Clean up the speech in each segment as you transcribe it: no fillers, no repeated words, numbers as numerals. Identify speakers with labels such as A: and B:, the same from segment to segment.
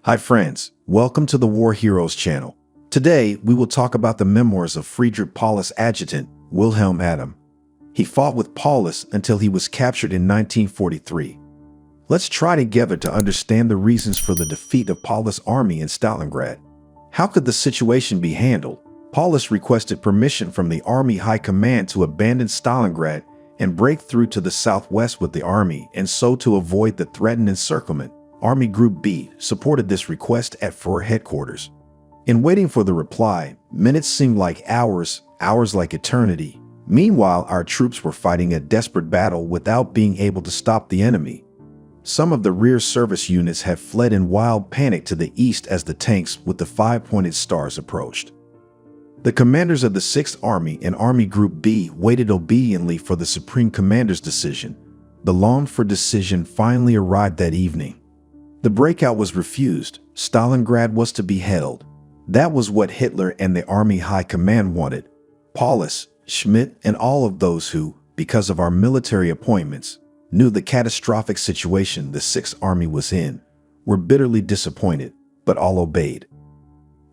A: Hi friends, welcome to the War Heroes channel. Today, we will talk about the memoirs of Friedrich Paulus' adjutant, Wilhelm. He fought with Paulus until he was captured in 1943. Let's try together to understand the reasons for the defeat of Paulus' army in Stalingrad. How could the situation be handled? Paulus requested permission from the Army High Command to abandon Stalingrad and break through to the southwest with the army, and so to avoid the threatened encirclement. Army Group B supported this request at Front headquarters. In waiting for the reply, minutes seemed like hours, hours like eternity. Meanwhile, our troops were fighting a desperate battle without being able to stop the enemy. Some of the rear service units had fled in wild panic to the east as the tanks with the five-pointed stars approached. The commanders of the 6th Army and Army Group B waited obediently for the Supreme Commander's decision. The longed-for decision finally arrived that evening. The breakout was refused. Stalingrad was to be held. That was what Hitler and the Army High Command wanted. Paulus, Schmidt, and all of those who, because of our military appointments, knew the catastrophic situation the 6th Army was in, were bitterly disappointed, but all obeyed.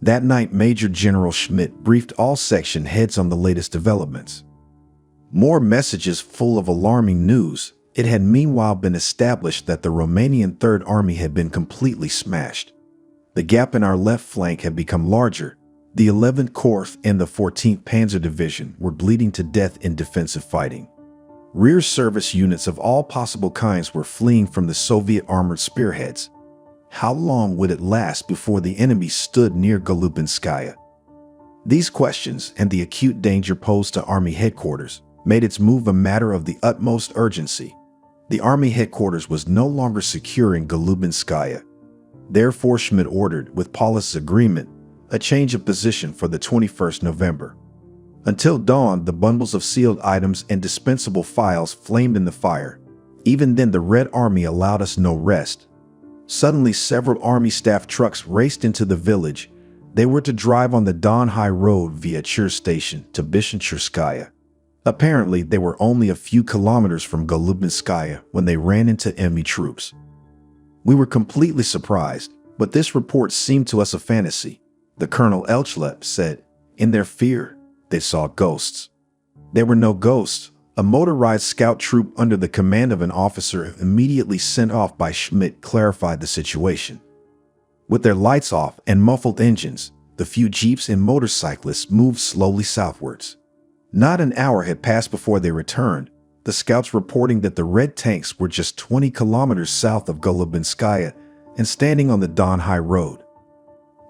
A: That night, Major General Schmidt briefed all section heads on the latest developments. More messages full of alarming news. It had meanwhile been established that the Romanian 3rd Army had been completely smashed. The gap in our left flank had become larger. The 11th Corps and the 14th Panzer Division were bleeding to death in defensive fighting. Rear service units of all possible kinds were fleeing from the Soviet armored spearheads. How long would it last before the enemy stood near Golubinskaya? These questions and the acute danger posed to Army headquarters made its move a matter of the utmost urgency. The Army headquarters was no longer secure in Golubinskaya. Therefore, Schmidt ordered, with Paulus' agreement, a change of position for the 21st November. Until dawn, the bundles of sealed items and dispensable files flamed in the fire. Even then, the Red Army allowed us no rest. Suddenly, several Army staff trucks raced into the village. They were to drive on the Don High Road via Chur Station to Bishenscherskaya. Apparently, they were only a few kilometers from Golubinskaya when they ran into enemy troops. We were completely surprised, but this report seemed to us a fantasy. The Colonel Elchlep said, in their fear, they saw ghosts. There were no ghosts. A motorized scout troop under the command of an officer immediately sent off by Schmidt clarified the situation. With their lights off and muffled engines, the few jeeps and motorcyclists moved slowly southwards. Not an hour had passed before they returned, the scouts reporting that the red tanks were just 20 kilometers south of Golubinskaya and standing on the Don High Road.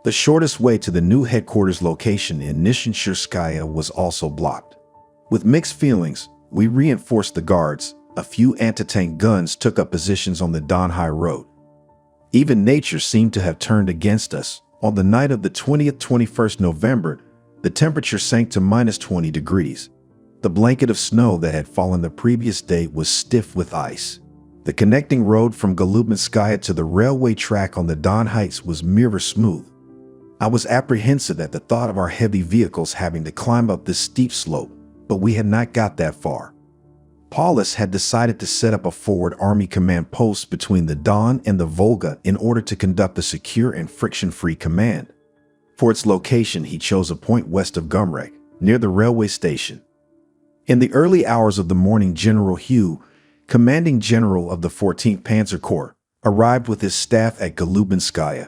A: The shortest way to the new headquarters location in Bishenscherskaya was also blocked. With mixed feelings, we reinforced the guards. A few anti-tank guns took up positions on the Don High Road. Even nature seemed to have turned against us. On the night of the 21st November, the temperature sank to -20 degrees. The blanket of snow that had fallen the previous day was stiff with ice. The connecting road from Golubinskaya to the railway track on the Don Heights was mirror smooth. I was apprehensive at the thought of our heavy vehicles having to climb up this steep slope, but we had not got that far. Paulus had decided to set up a forward army command post between the Don and the Volga in order to conduct a secure and friction-free command. For its location, he chose a point west of Gumrek, near the railway station. In the early hours of the morning, General Hugh, commanding general of the 14th Panzer Corps, arrived with his staff at Golubinskaya.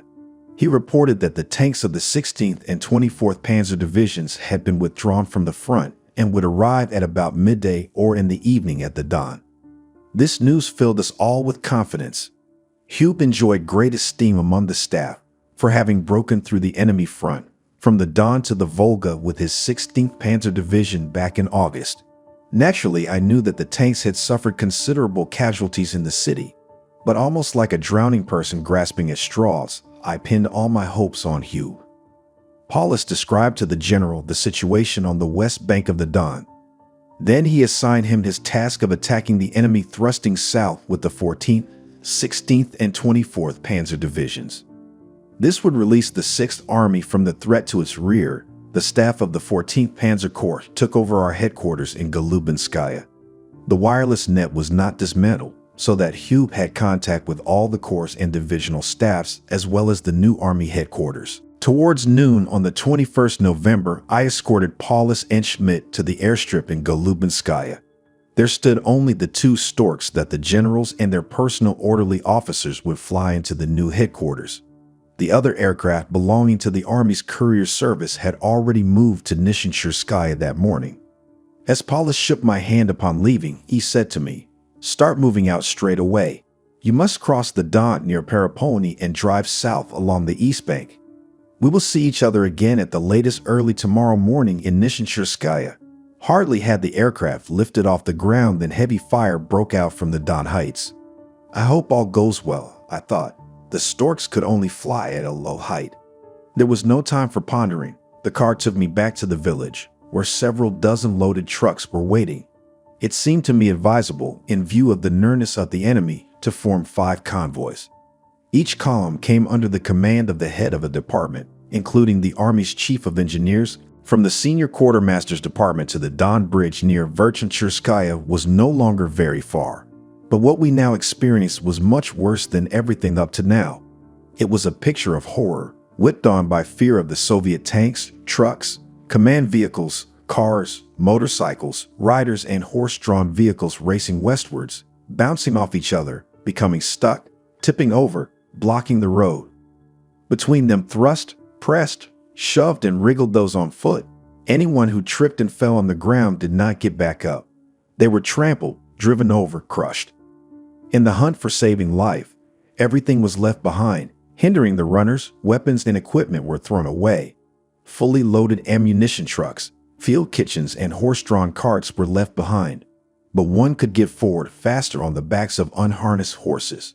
A: He reported that the tanks of the 16th and 24th Panzer Divisions had been withdrawn from the front and would arrive at about midday or in the evening at the Don. This news filled us all with confidence. Hugh enjoyed great esteem among the staff for having broken through the enemy front from the Don to the Volga with his 16th Panzer Division back in August. Naturally, I knew that the tanks had suffered considerable casualties in the city, but almost like a drowning person grasping at straws, I pinned all my hopes on Hugh. Paulus described to the general the situation on the west bank of the Don. Then he assigned him his task of attacking the enemy thrusting south with the 14th, 16th, and 24th Panzer Divisions. This would release the 6th Army from the threat to its rear. The staff of the 14th Panzer Corps took over our headquarters in Golubinskaya. The wireless net was not dismantled, so that Hube had contact with all the corps and divisional staffs as well as the new army headquarters. Towards noon on the 21st November, I escorted Paulus and Schmidt to the airstrip in Golubinskaya. There stood only the two storks that the generals and their personal orderly officers would fly into the new headquarters. The other aircraft belonging to the Army's courier service had already moved to Nishinchurskaya that morning. As Paulus shook my hand upon leaving, he said to me, "Start moving out straight away. You must cross the Don near Perepony and drive south along the east bank. We will see each other again at the latest early tomorrow morning in Nishinchurskaya." Hardly had the aircraft lifted off the ground than heavy fire broke out from the Don heights. I hope all goes well, I thought. The storks could only fly at a low height. There was no time for pondering. The car took me back to the village, where several dozen loaded trucks were waiting. It seemed to me advisable, in view of the nearness of the enemy, to form 5 convoys. Each column came under the command of the head of a department, including the Army's chief of engineers. From the senior quartermaster's department to the Don Bridge near Verchenchurskaya was no longer very far. But what we now experienced was much worse than everything up to now. It was a picture of horror, whipped on by fear of the Soviet tanks, trucks, command vehicles, cars, motorcycles, riders, and horse-drawn vehicles racing westwards, bouncing off each other, becoming stuck, tipping over, blocking the road. Between them thrust, pressed, shoved, and wriggled those on foot. Anyone who tripped and fell on the ground did not get back up. They were trampled, driven over, crushed. In the hunt for saving life, everything was left behind, hindering the runners. Weapons and equipment were thrown away. Fully loaded ammunition trucks, field kitchens, and horse-drawn carts were left behind. But one could get forward faster on the backs of unharnessed horses.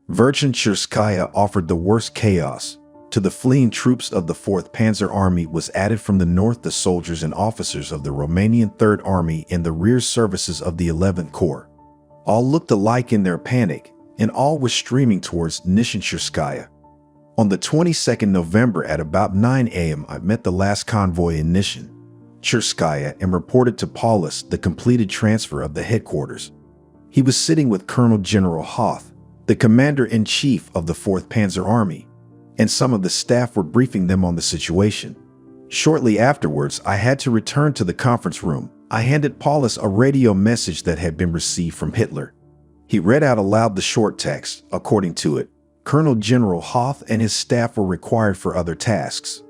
A: Verchenchurskaya offered the worst chaos. To the fleeing troops of the 4th Panzer Army was added from the north the soldiers and officers of the Romanian 3rd Army and the rear services of the 11th Corps. All looked alike in their panic, and all were streaming towards Nishinchurskaya. On the 22nd November at about 9 a.m. I met the last convoy in Nishinchurskaya and reported to Paulus the completed transfer of the headquarters. He was sitting with Colonel General Hoth, the commander-in-chief of the 4th Panzer Army, and some of the staff were briefing them on the situation. Shortly afterwards, I had to return to the conference room. I handed Paulus a radio message that had been received from Hitler. He read out aloud the short text. According to it, Colonel General Hoth and his staff were required for other tasks.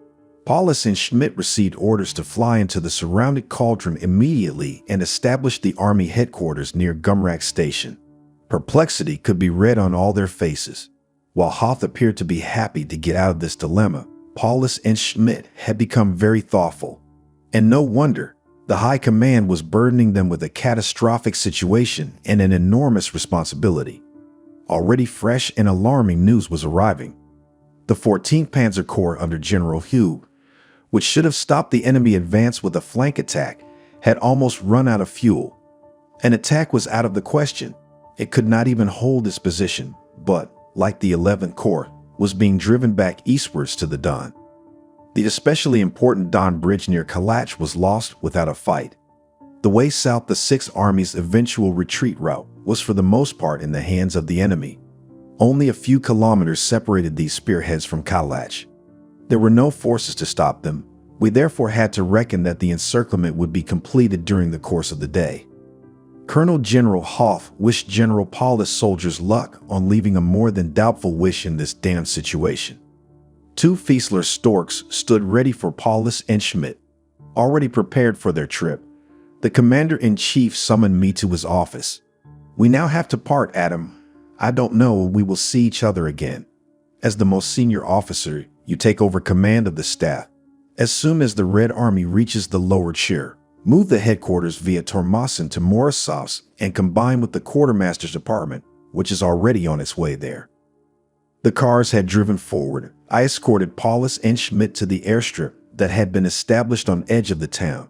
A: Paulus and Schmidt received orders to fly into the surrounded cauldron immediately and establish the army headquarters near Gumrak Station. Perplexity could be read on all their faces. While Hoth appeared to be happy to get out of this dilemma, Paulus and Schmidt had become very thoughtful. And no wonder, the high command was burdening them with a catastrophic situation and an enormous responsibility. Already fresh and alarming news was arriving. The 14th Panzer Corps under General Hube, which should have stopped the enemy advance with a flank attack, had almost run out of fuel. An attack was out of the question. It could not even hold its position, but, like the 11th Corps, was being driven back eastwards to the Don. The especially important Don Bridge near Kalach was lost without a fight. The way south, the 6th Army's eventual retreat route, was for the most part in the hands of the enemy. Only a few kilometers separated these spearheads from Kalach. There were no forces to stop them. We therefore had to reckon that the encirclement would be completed during the course of the day. Colonel General Hoth wished General Paulus soldiers luck on leaving a more than doubtful wish in this damn situation. 2 Fiesler storks stood ready for Paulus and Schmidt. Already prepared for their trip, the commander-in-chief summoned me to his office. "We now have to part, Adam. I don't know when we will see each other again. As the most senior officer, you take over command of the staff. As soon as the Red Army reaches the lower Chir, move the headquarters via Tormasin to Morosovsk and combine with the quartermaster's department, which is already on its way there." The cars had driven forward. I escorted Paulus and Schmidt to the airstrip that had been established on edge of the town.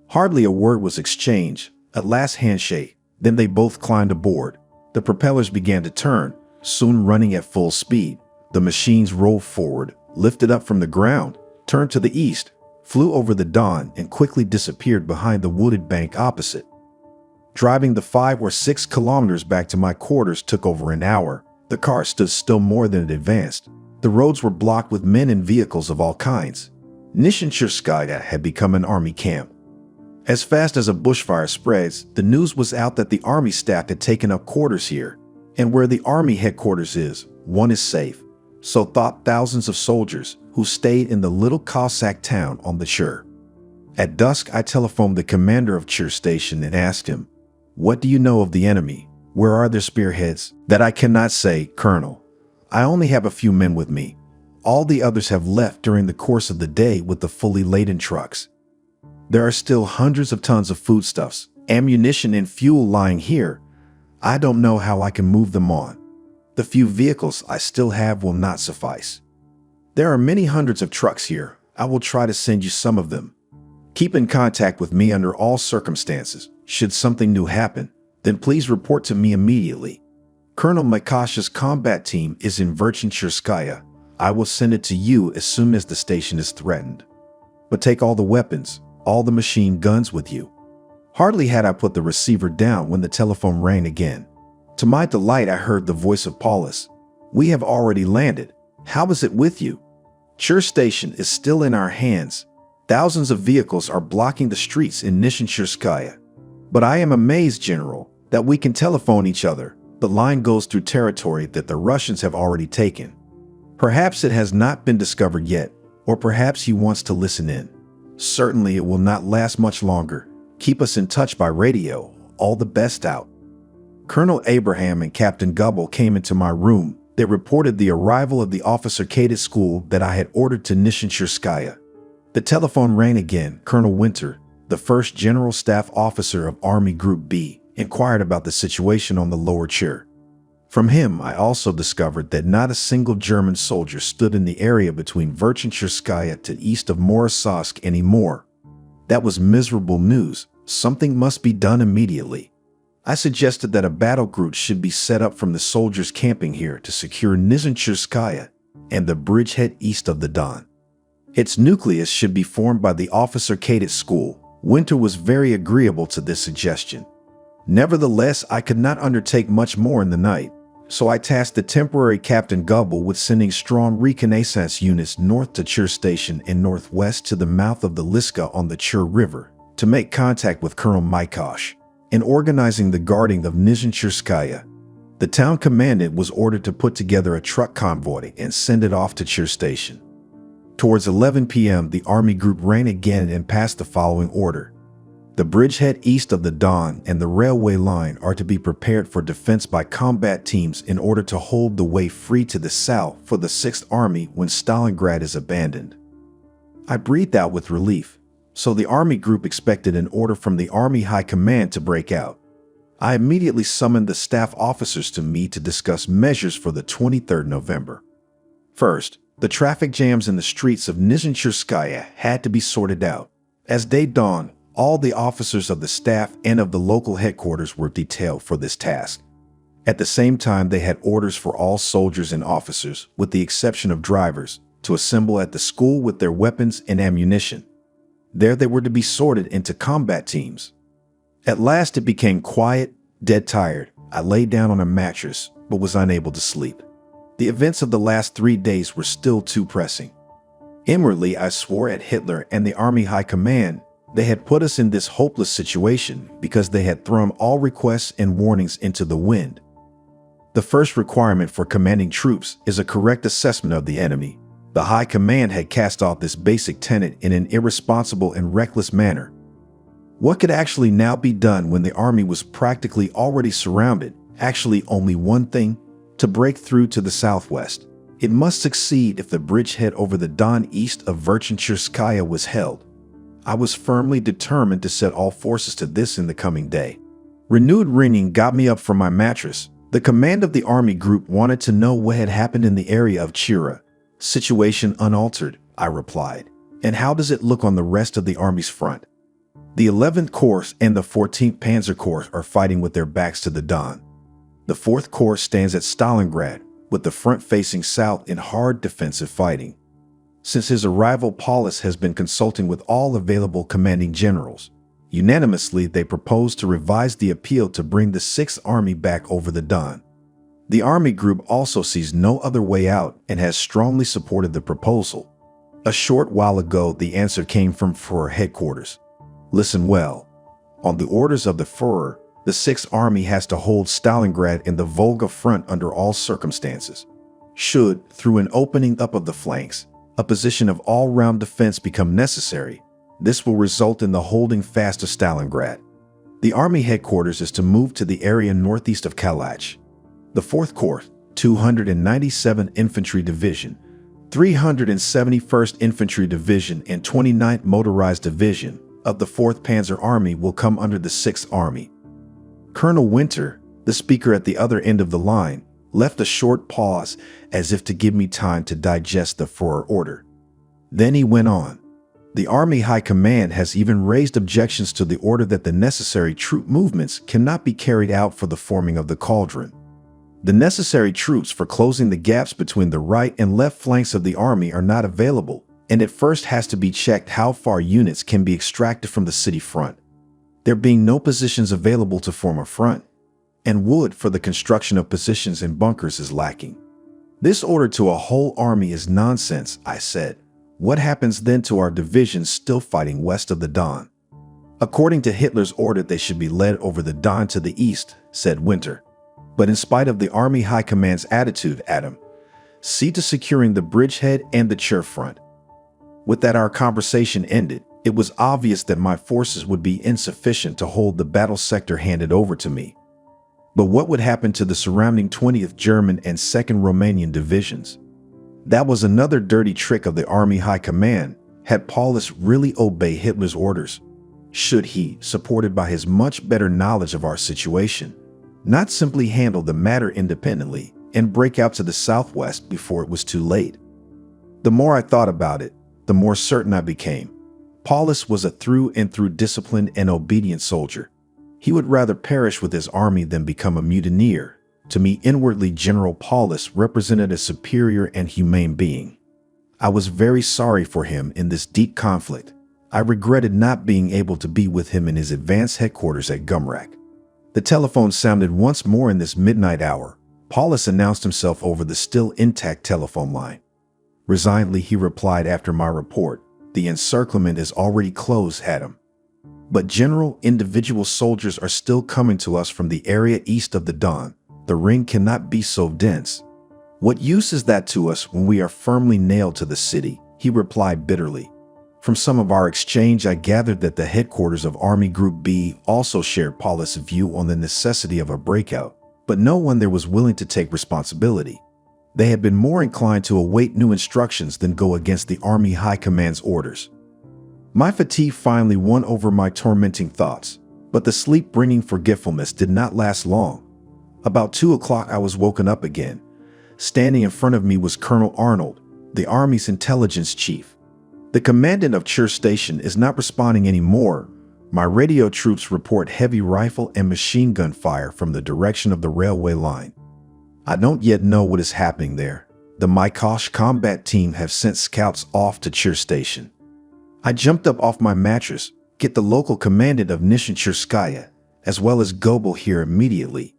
A: Hardly a word was exchanged, a last handshake, then they both climbed aboard. The propellers began to turn, soon running at full speed. The machines rolled forward, lifted up from the ground, turned to the east, flew over the Don, and quickly disappeared behind the wooded bank opposite. Driving the 5 or 6 kilometers back to my quarters took over an hour. The car stood still more than it advanced. The roads were blocked with men and vehicles of all kinds. Nishincherskaya had become an army camp. As fast as a bushfire spreads, the news was out that the army staff had taken up quarters here. And where the army headquarters is, one is safe. So thought thousands of soldiers who stayed in the little Cossack town on the Chur. At dusk, I telephoned the commander of Chur station and asked him, "What do you know of the enemy? Where are their spearheads?" "That I cannot say, Colonel. I only have a few men with me. All the others have left during the course of the day with the fully laden trucks. There are still hundreds of tons of foodstuffs, ammunition, and fuel lying here. I don't know how I can move them on. The few vehicles I still have will not suffice. There are many hundreds of trucks here. I will try to send you some of them. Keep in contact with me under all circumstances. Should something new happen, then please report to me immediately. Colonel Makash's combat team is in Verkhnechirskaya. I will send it to you as soon as the station is threatened. But take all the weapons, all the machine guns with you." Hardly had I put the receiver down when the telephone rang again. To my delight, I heard the voice of Paulus. "We have already landed. How is it with you? Chur station is still in our hands. Thousands of vehicles are blocking the streets in Nishincherskaya. But I am amazed, General, that we can telephone each other. The line goes through territory that the Russians have already taken. Perhaps it has not been discovered yet, or perhaps he wants to listen in. Certainly it will not last much longer. Keep us in touch by radio. All the best out." Colonel Abraham and Captain Gubble came into my room. They reported the arrival of the officer cadet school that I had ordered to Nishincherskaya. The telephone rang again. Colonel Winter, the first General Staff Officer of Army Group B, inquired about the situation on the lower Chur. From him, I also discovered that not a single German soldier stood in the area between Verkhnechirskaya to east of Morozovsk anymore. That was miserable news. Something must be done immediately. I suggested that a battle group should be set up from the soldiers camping here to secure Nishincherskaya and the bridgehead east of the Don. Its nucleus should be formed by the officer cadet school. Winter was very agreeable to this suggestion. Nevertheless, I could not undertake much more in the night, so I tasked the temporary Captain Gubble with sending strong reconnaissance units north to Chur Station and northwest to the mouth of the Liska on the Chur River to make contact with Colonel Mikosh, and organizing the guarding of Nishincherskaya. The town commandant was ordered to put together a truck convoy and send it off to Chur Station. Towards 11 p.m., the army group rang again and passed the following order. The bridgehead east of the Don and the railway line are to be prepared for defense by combat teams in order to hold the way free to the south for the 6th Army when Stalingrad is abandoned. I breathed out with relief, so the army group expected an order from the Army High Command to break out. I immediately summoned the staff officers to me to discuss measures for the 23rd November. First, the traffic jams in the streets of Nishincherskaya had to be sorted out. As day dawned, all the officers of the staff and of the local headquarters were detailed for this task. At the same time, they had orders for all soldiers and officers, with the exception of drivers, to assemble at the school with their weapons and ammunition. There they were to be sorted into combat teams. At last it became quiet, dead tired. I lay down on a mattress, but was unable to sleep. The events of the last 3 days were still too pressing. Inwardly, I swore at Hitler and the Army High Command. They had put us in this hopeless situation because they had thrown all requests and warnings into the wind. The first requirement for commanding troops is a correct assessment of the enemy. The High Command had cast off this basic tenet in an irresponsible and reckless manner. What could actually now be done when the army was practically already surrounded? Actually, only one thing: to break through to the southwest. It must succeed if the bridgehead over the Don east of Verkhnechirskaya was held. I was firmly determined to set all forces to this in the coming day. Renewed ringing got me up from my mattress. The command of the army group wanted to know what had happened in the area of Chura. Situation unaltered, I replied. And how does it look on the rest of the army's front? The 11th Corps and the 14th Panzer Corps are fighting with their backs to the Don. The 4th Corps stands at Stalingrad, with the front facing south in hard defensive fighting. Since his arrival, Paulus has been consulting with all available commanding generals. Unanimously, they proposed to revise the appeal to bring the Sixth Army back over the Don. The Army Group also sees no other way out and has strongly supported the proposal. A short while ago, the answer came from Führer headquarters. Listen well. On the orders of the Führer, the Sixth Army has to hold Stalingrad and the Volga front under all circumstances. Should, through an opening up of the flanks, a position of all-round defense become necessary, this will result in the holding fast of Stalingrad. The Army headquarters is to move to the area northeast of Kalach. The 4th Corps, 297th Infantry Division, 371st Infantry Division, and 29th Motorized Division of the 4th Panzer Army will come under the 6th Army. Colonel Winter, the speaker at the other end of the line, left a short pause as if to give me time to digest the Führer order. Then he went on. The Army High Command has even raised objections to the order that the necessary troop movements cannot be carried out for the forming of the cauldron. The necessary troops for closing the gaps between the right and left flanks of the army are not available, and it first has to be checked how far units can be extracted from the city front. There being no positions available to form a front, and wood for the construction of positions and bunkers is lacking. This order to a whole army is nonsense, I said. What happens then to our divisions still fighting west of the Don? According to Hitler's order, they should be led over the Don to the east, said Winter. But in spite of the Army High Command's attitude, Adam, see to securing the bridgehead and the Chur front. With that, our conversation ended. It was obvious that my forces would be insufficient to hold the battle sector handed over to me. But what would happen to the surrounding 20th German and 2nd Romanian divisions? That was another dirty trick of the Army High Command. Had Paulus really obeyed Hitler's orders? Should he, supported by his much better knowledge of our situation, not simply handle the matter independently and break out to the southwest before it was too late? The more I thought about it, the more certain I became. Paulus was a through and through disciplined and obedient soldier. He would rather perish with his army than become a mutineer. To me, inwardly, General Paulus represented a superior and humane being. I was very sorry for him in this deep conflict. I regretted not being able to be with him in his advanced headquarters at Gumrak. The telephone sounded once more in this midnight hour. Paulus announced himself over the still intact telephone line. Resignedly, he replied after my report, "The encirclement is already closed, Adam. But General, individual soldiers are still coming to us from the area east of the Don. The ring cannot be so dense. What use is that to us when we are firmly nailed to the city?" he replied bitterly. From some of our exchange, I gathered that the headquarters of Army Group B also shared Paulus' view on the necessity of a breakout, but no one there was willing to take responsibility. They had been more inclined to await new instructions than go against the Army High Command's orders. My fatigue finally won over my tormenting thoughts, but the sleep-bringing forgetfulness did not last long. About 2 o'clock, I was woken up again. Standing in front of me was Colonel Arnold, the Army's intelligence chief. "The commandant of Chur Station is not responding anymore. My radio troops report heavy rifle and machine gun fire from the direction of the railway line. I don't yet know what is happening there. The Makeshift combat team have sent scouts off to Chur Station." I jumped up off my mattress, get the local commandant of Nishinchurskaya, as well as Gobel here immediately.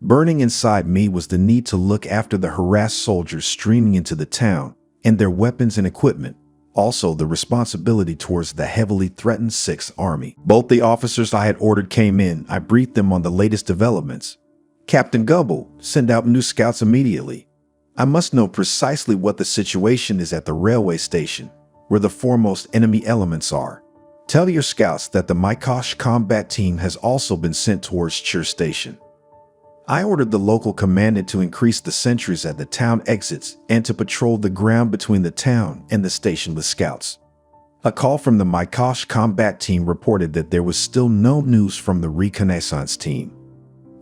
A: Burning inside me was the need to look after the harassed soldiers streaming into the town and their weapons and equipment. Also, the responsibility towards the heavily threatened 6th Army. Both the officers I had ordered came in. I briefed them on the latest developments. "Captain Gobel, send out new scouts immediately. I must know precisely what the situation is at the railway station, where the foremost enemy elements are. Tell your scouts that the Makeshift combat team has also been sent towards Chur Station." I ordered the local commandant to increase the sentries at the town exits and to patrol the ground between the town and the station with scouts. A call from the Makeshift combat team reported that there was still no news from the reconnaissance team.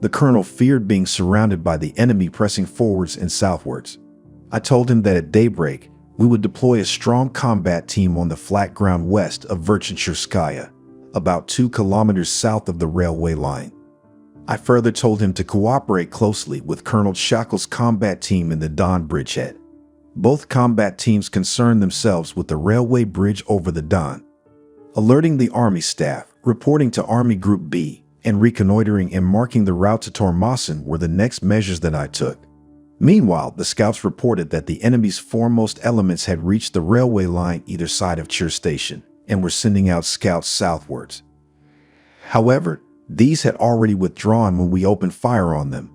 A: The colonel feared being surrounded by the enemy pressing forwards and southwards. I told him that at daybreak, we would deploy a strong combat team on the flat ground west of Verchinchurskaya, about 2 kilometers south of the railway line. I further told him to cooperate closely with Colonel Shackle's combat team in the Don bridgehead. Both combat teams concerned themselves with the railway bridge over the Don. Alerting the Army staff, reporting to Army Group B, and reconnoitering and marking the route to Tormasen were the next measures that I took. Meanwhile, the scouts reported that the enemy's foremost elements had reached the railway line either side of Chur Station and were sending out scouts southwards. However, these had already withdrawn when we opened fire on them.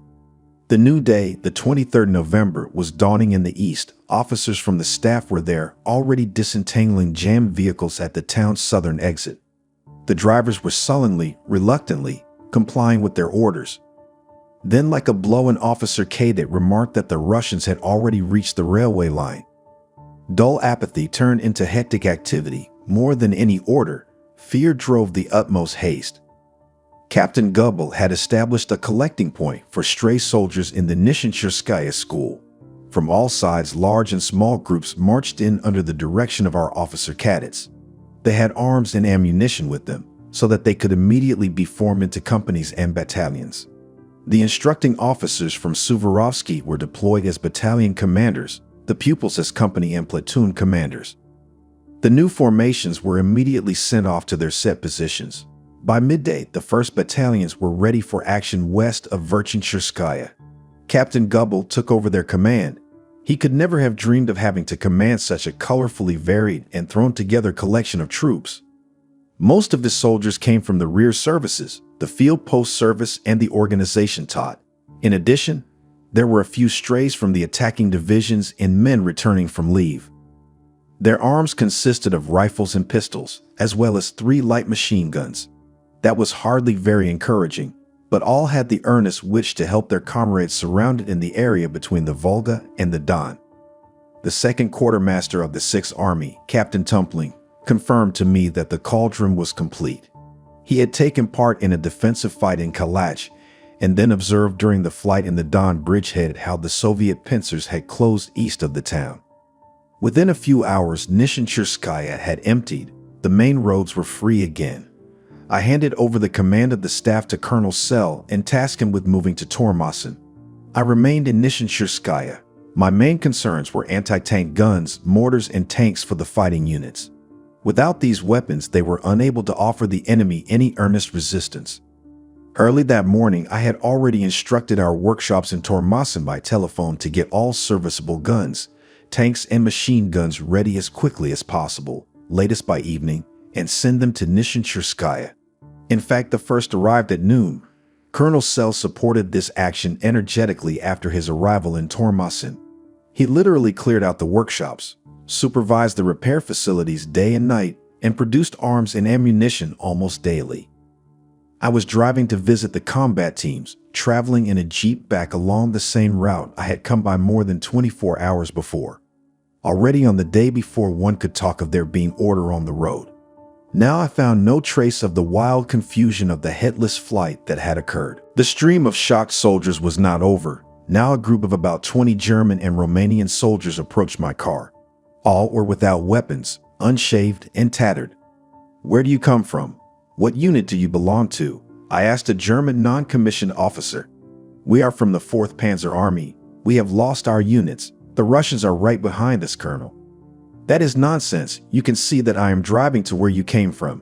A: The new day, the 23rd November, was dawning in the east. Officers from the staff were there, already disentangling jammed vehicles at the town's southern exit. The drivers were sullenly, reluctantly, complying with their orders. Then, like a blow, an officer cadet remarked that the Russians had already reached the railway line. Dull apathy turned into hectic activity. More than any order, fear drove the utmost haste. Captain Gubble had established a collecting point for stray soldiers in the Nishincherskaya school. From all sides, large and small groups marched in under the direction of our officer cadets. They had arms and ammunition with them, so that they could immediately be formed into companies and battalions. The instructing officers from Suvorovsky were deployed as battalion commanders, the pupils as company and platoon commanders. The new formations were immediately sent off to their set positions. By midday, the first battalions were ready for action west of Verchincherskaya. Captain Gubble took over their command. He could never have dreamed of having to command such a colorfully varied and thrown together collection of troops. Most of the soldiers came from the rear services, the field post service, and the organization taught. In addition, there were a few strays from the attacking divisions and men returning from leave. Their arms consisted of rifles and pistols, as well as 3 light machine guns. That was hardly very encouraging, but all had the earnest wish to help their comrades surrounded in the area between the Volga and the Don. The second quartermaster of the 6th Army, Captain Tumpling, confirmed to me that the cauldron was complete. He had taken part in a defensive fight in Kalach, and then observed during the flight in the Don bridgehead how the Soviet pincers had closed east of the town. Within a few hours, Nishincherskaya had emptied. The main roads were free again. I handed over the command of the staff to Colonel Sell and tasked him with moving to Tormasen. I remained in Nishincherskaya. My main concerns were anti-tank guns, mortars, and tanks for the fighting units. Without these weapons, they were unable to offer the enemy any earnest resistance. Early that morning, I had already instructed our workshops in Tormasen by telephone to get all serviceable guns, tanks, and machine guns ready as quickly as possible, latest by evening, and send them to Nishincherskaya. In fact, the first arrived at noon. Colonel Sell supported this action energetically after his arrival in Tormasen. He literally cleared out the workshops, supervised the repair facilities day and night, and produced arms and ammunition almost daily. I was driving to visit the combat teams, traveling in a jeep back along the same route I had come by more than 24 hours before. Already on the day before, one could talk of there being order on the road. Now I found no trace of the wild confusion of the headless flight that had occurred. The stream of shocked soldiers was not over. Now a group of about 20 German and Romanian soldiers approached my car. All were without weapons, unshaved and tattered. "Where do you come from? What unit do you belong to?" I asked a German non-commissioned officer. "We are from the 4th Panzer Army. We have lost our units. The Russians are right behind us, Colonel." "That is nonsense. You can see that I am driving to where you came from.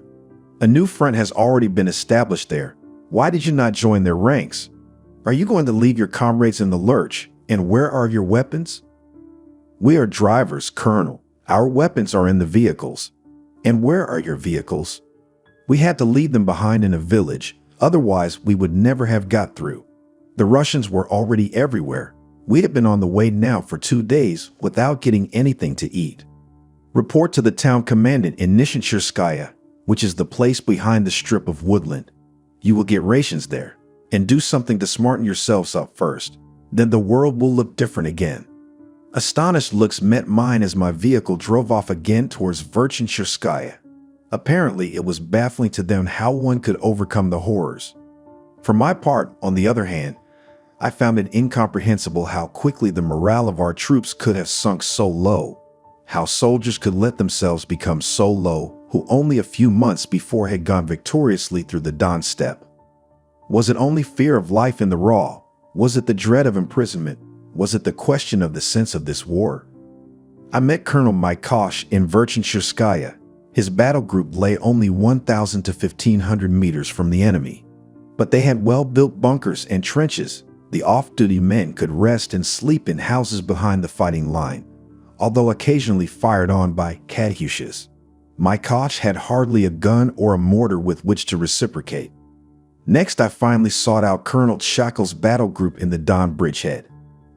A: A new front has already been established there. Why did you not join their ranks? Are you going to leave your comrades in the lurch? And where are your weapons?" "We are drivers, Colonel. Our weapons are in the vehicles." "And where are your vehicles?" "We had to leave them behind in a village. Otherwise, we would never have got through. The Russians were already everywhere. We had been on the way now for 2 days without getting anything to eat. Report to the town commandant in Nishincherskaya, which is the place behind the strip of woodland. You will get rations there. And do something to smarten yourselves up first. Then the world will look different again." Astonished looks met mine as my vehicle drove off again towards Verchincherskaya. Apparently, it was baffling to them how one could overcome the horrors. For my part, on the other hand, I found it incomprehensible how quickly the morale of our troops could have sunk so low. How soldiers could let themselves become so low who only a few months before had gone victoriously through the Don steppe. Was it only fear of life in the raw? Was it the dread of imprisonment? Was it the question of the sense of this war? I met Colonel Maikosh in Verchincherskaya. His battle group lay only 1,000 to 1,500 meters from the enemy. But they had well-built bunkers and trenches. The off-duty men could rest and sleep in houses behind the fighting line, although occasionally fired on by Katyushas. My Koch had hardly a gun or a mortar with which to reciprocate. Next, I finally sought out Colonel Shackle's battle group in the Don bridgehead.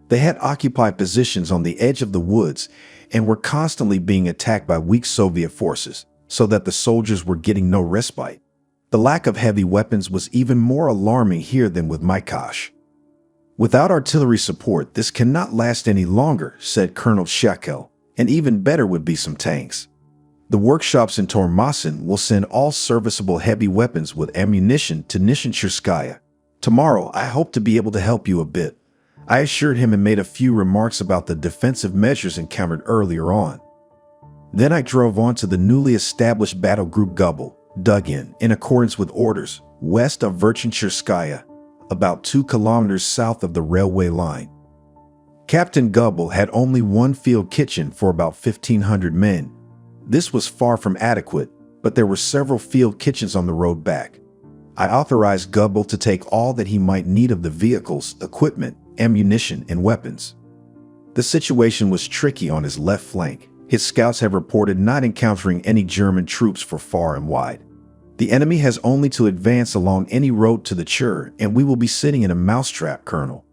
A: They had occupied positions on the edge of the woods and were constantly being attacked by weak Soviet forces, so that the soldiers were getting no respite. The lack of heavy weapons was even more alarming here than with my Koch. Without artillery support, this cannot last any longer, said Colonel Shackle, and even better would be some tanks. The workshops in Tormasin will send all serviceable heavy weapons with ammunition to Nishincherskaya. Tomorrow, I hope to be able to help you a bit. I assured him and made a few remarks about the defensive measures encountered earlier on. Then I drove on to the newly established battle group Gubble, dug in accordance with orders, west of Verchincherskaya, about 2 kilometers south of the railway line. Captain Gubble had only one field kitchen for about 1,500 men. This was far from adequate, but there were several field kitchens on the road back. I authorized Gubble to take all that he might need of the vehicles, equipment, ammunition, and weapons. The situation was tricky on his left flank. His scouts have reported not encountering any German troops for far and wide. The enemy has only to advance along any road to the Chur, and we will be sitting in a mousetrap, Colonel.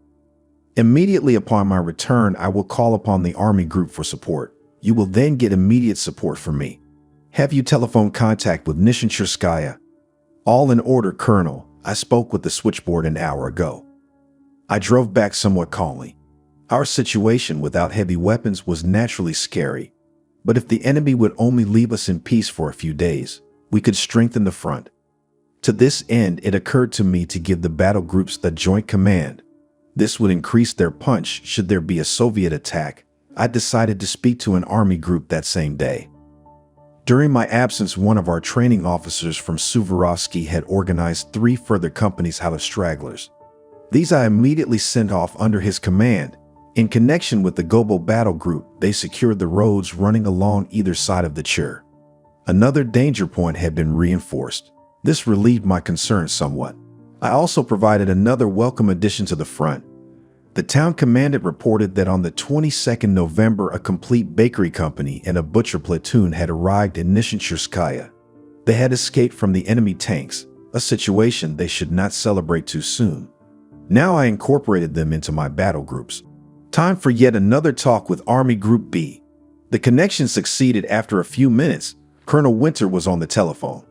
A: Immediately upon my return, I will call upon the army group for support. You will then get immediate support from me. Have you telephone contact with Nishincherskaya? All in order, Colonel. I spoke with the switchboard an hour ago. I drove back somewhat calmly. Our situation without heavy weapons was naturally scary. But if the enemy would only leave us in peace for a few days, we could strengthen the front. To this end, it occurred to me to give the battle groups the joint command. This would increase their punch should there be a Soviet attack. I decided to speak to an army group that same day. During my absence, one of our training officers from Suvorovsky had organized 3 further companies out of stragglers. These I immediately sent off under his command. In connection with the Gobel battle group, they secured the roads running along either side of the Chur. Another danger point had been reinforced. This relieved my concerns somewhat. I also provided another welcome addition to the front. The town commandant reported that on the 22nd November, a complete bakery company and a butcher platoon had arrived in Nishincherskaya. They had escaped from the enemy tanks, a situation they should not celebrate too soon. Now I incorporated them into my battle groups. Time for yet another talk with Army Group B. The connection succeeded after a few minutes. Colonel Winter was on the telephone.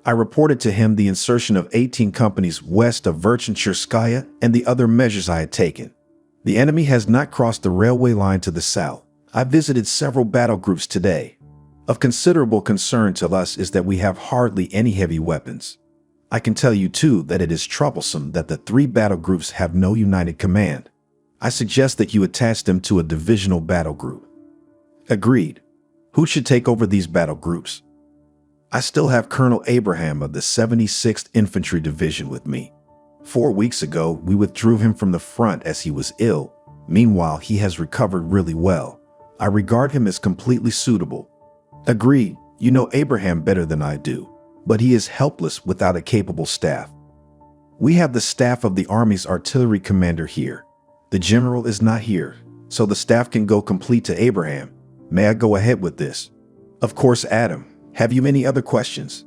A: I reported to him the insertion of 18 companies west of Verchincherskaya and the other measures I had taken. The enemy has not crossed the railway line to the south. I visited several battle groups today. Of considerable concern to us is that we have hardly any heavy weapons. I can tell you too that it is troublesome that the 3 battle groups have no united command. I suggest that you attach them to a divisional battle group. Agreed. Who should take over these battle groups? I still have Colonel Abraham of the 76th Infantry Division with me. 4 weeks ago, we withdrew him from the front as he was ill. Meanwhile, he has recovered really well. I regard him as completely suitable. Agreed. You know Abraham better than I do, but he is helpless without a capable staff. We have the staff of the Army's artillery commander here. The general is not here, so the staff can go complete to Abraham. May I go ahead with this? Of course, Adam. Have you any other questions?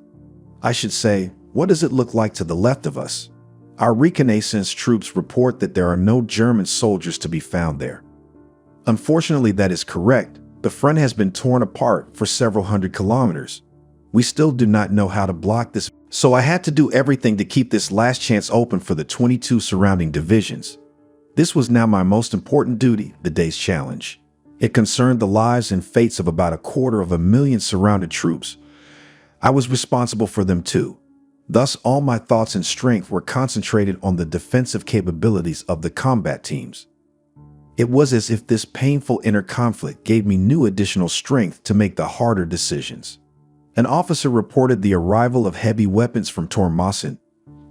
A: I should say, what does it look like to the left of us? Our reconnaissance troops report that there are no German soldiers to be found there. Unfortunately, that is correct. The front has been torn apart for several hundred kilometers. We still do not know how to block this, so I had to do everything to keep this last chance open for the 22 surrounding divisions. This was now my most important duty, the day's challenge. It concerned the lives and fates of about 250,000 surrounded troops. I was responsible for them too. Thus, all my thoughts and strength were concentrated on the defensive capabilities of the combat teams. It was as if this painful inner conflict gave me new additional strength to make the harder decisions. An officer reported the arrival of heavy weapons from Tormasin,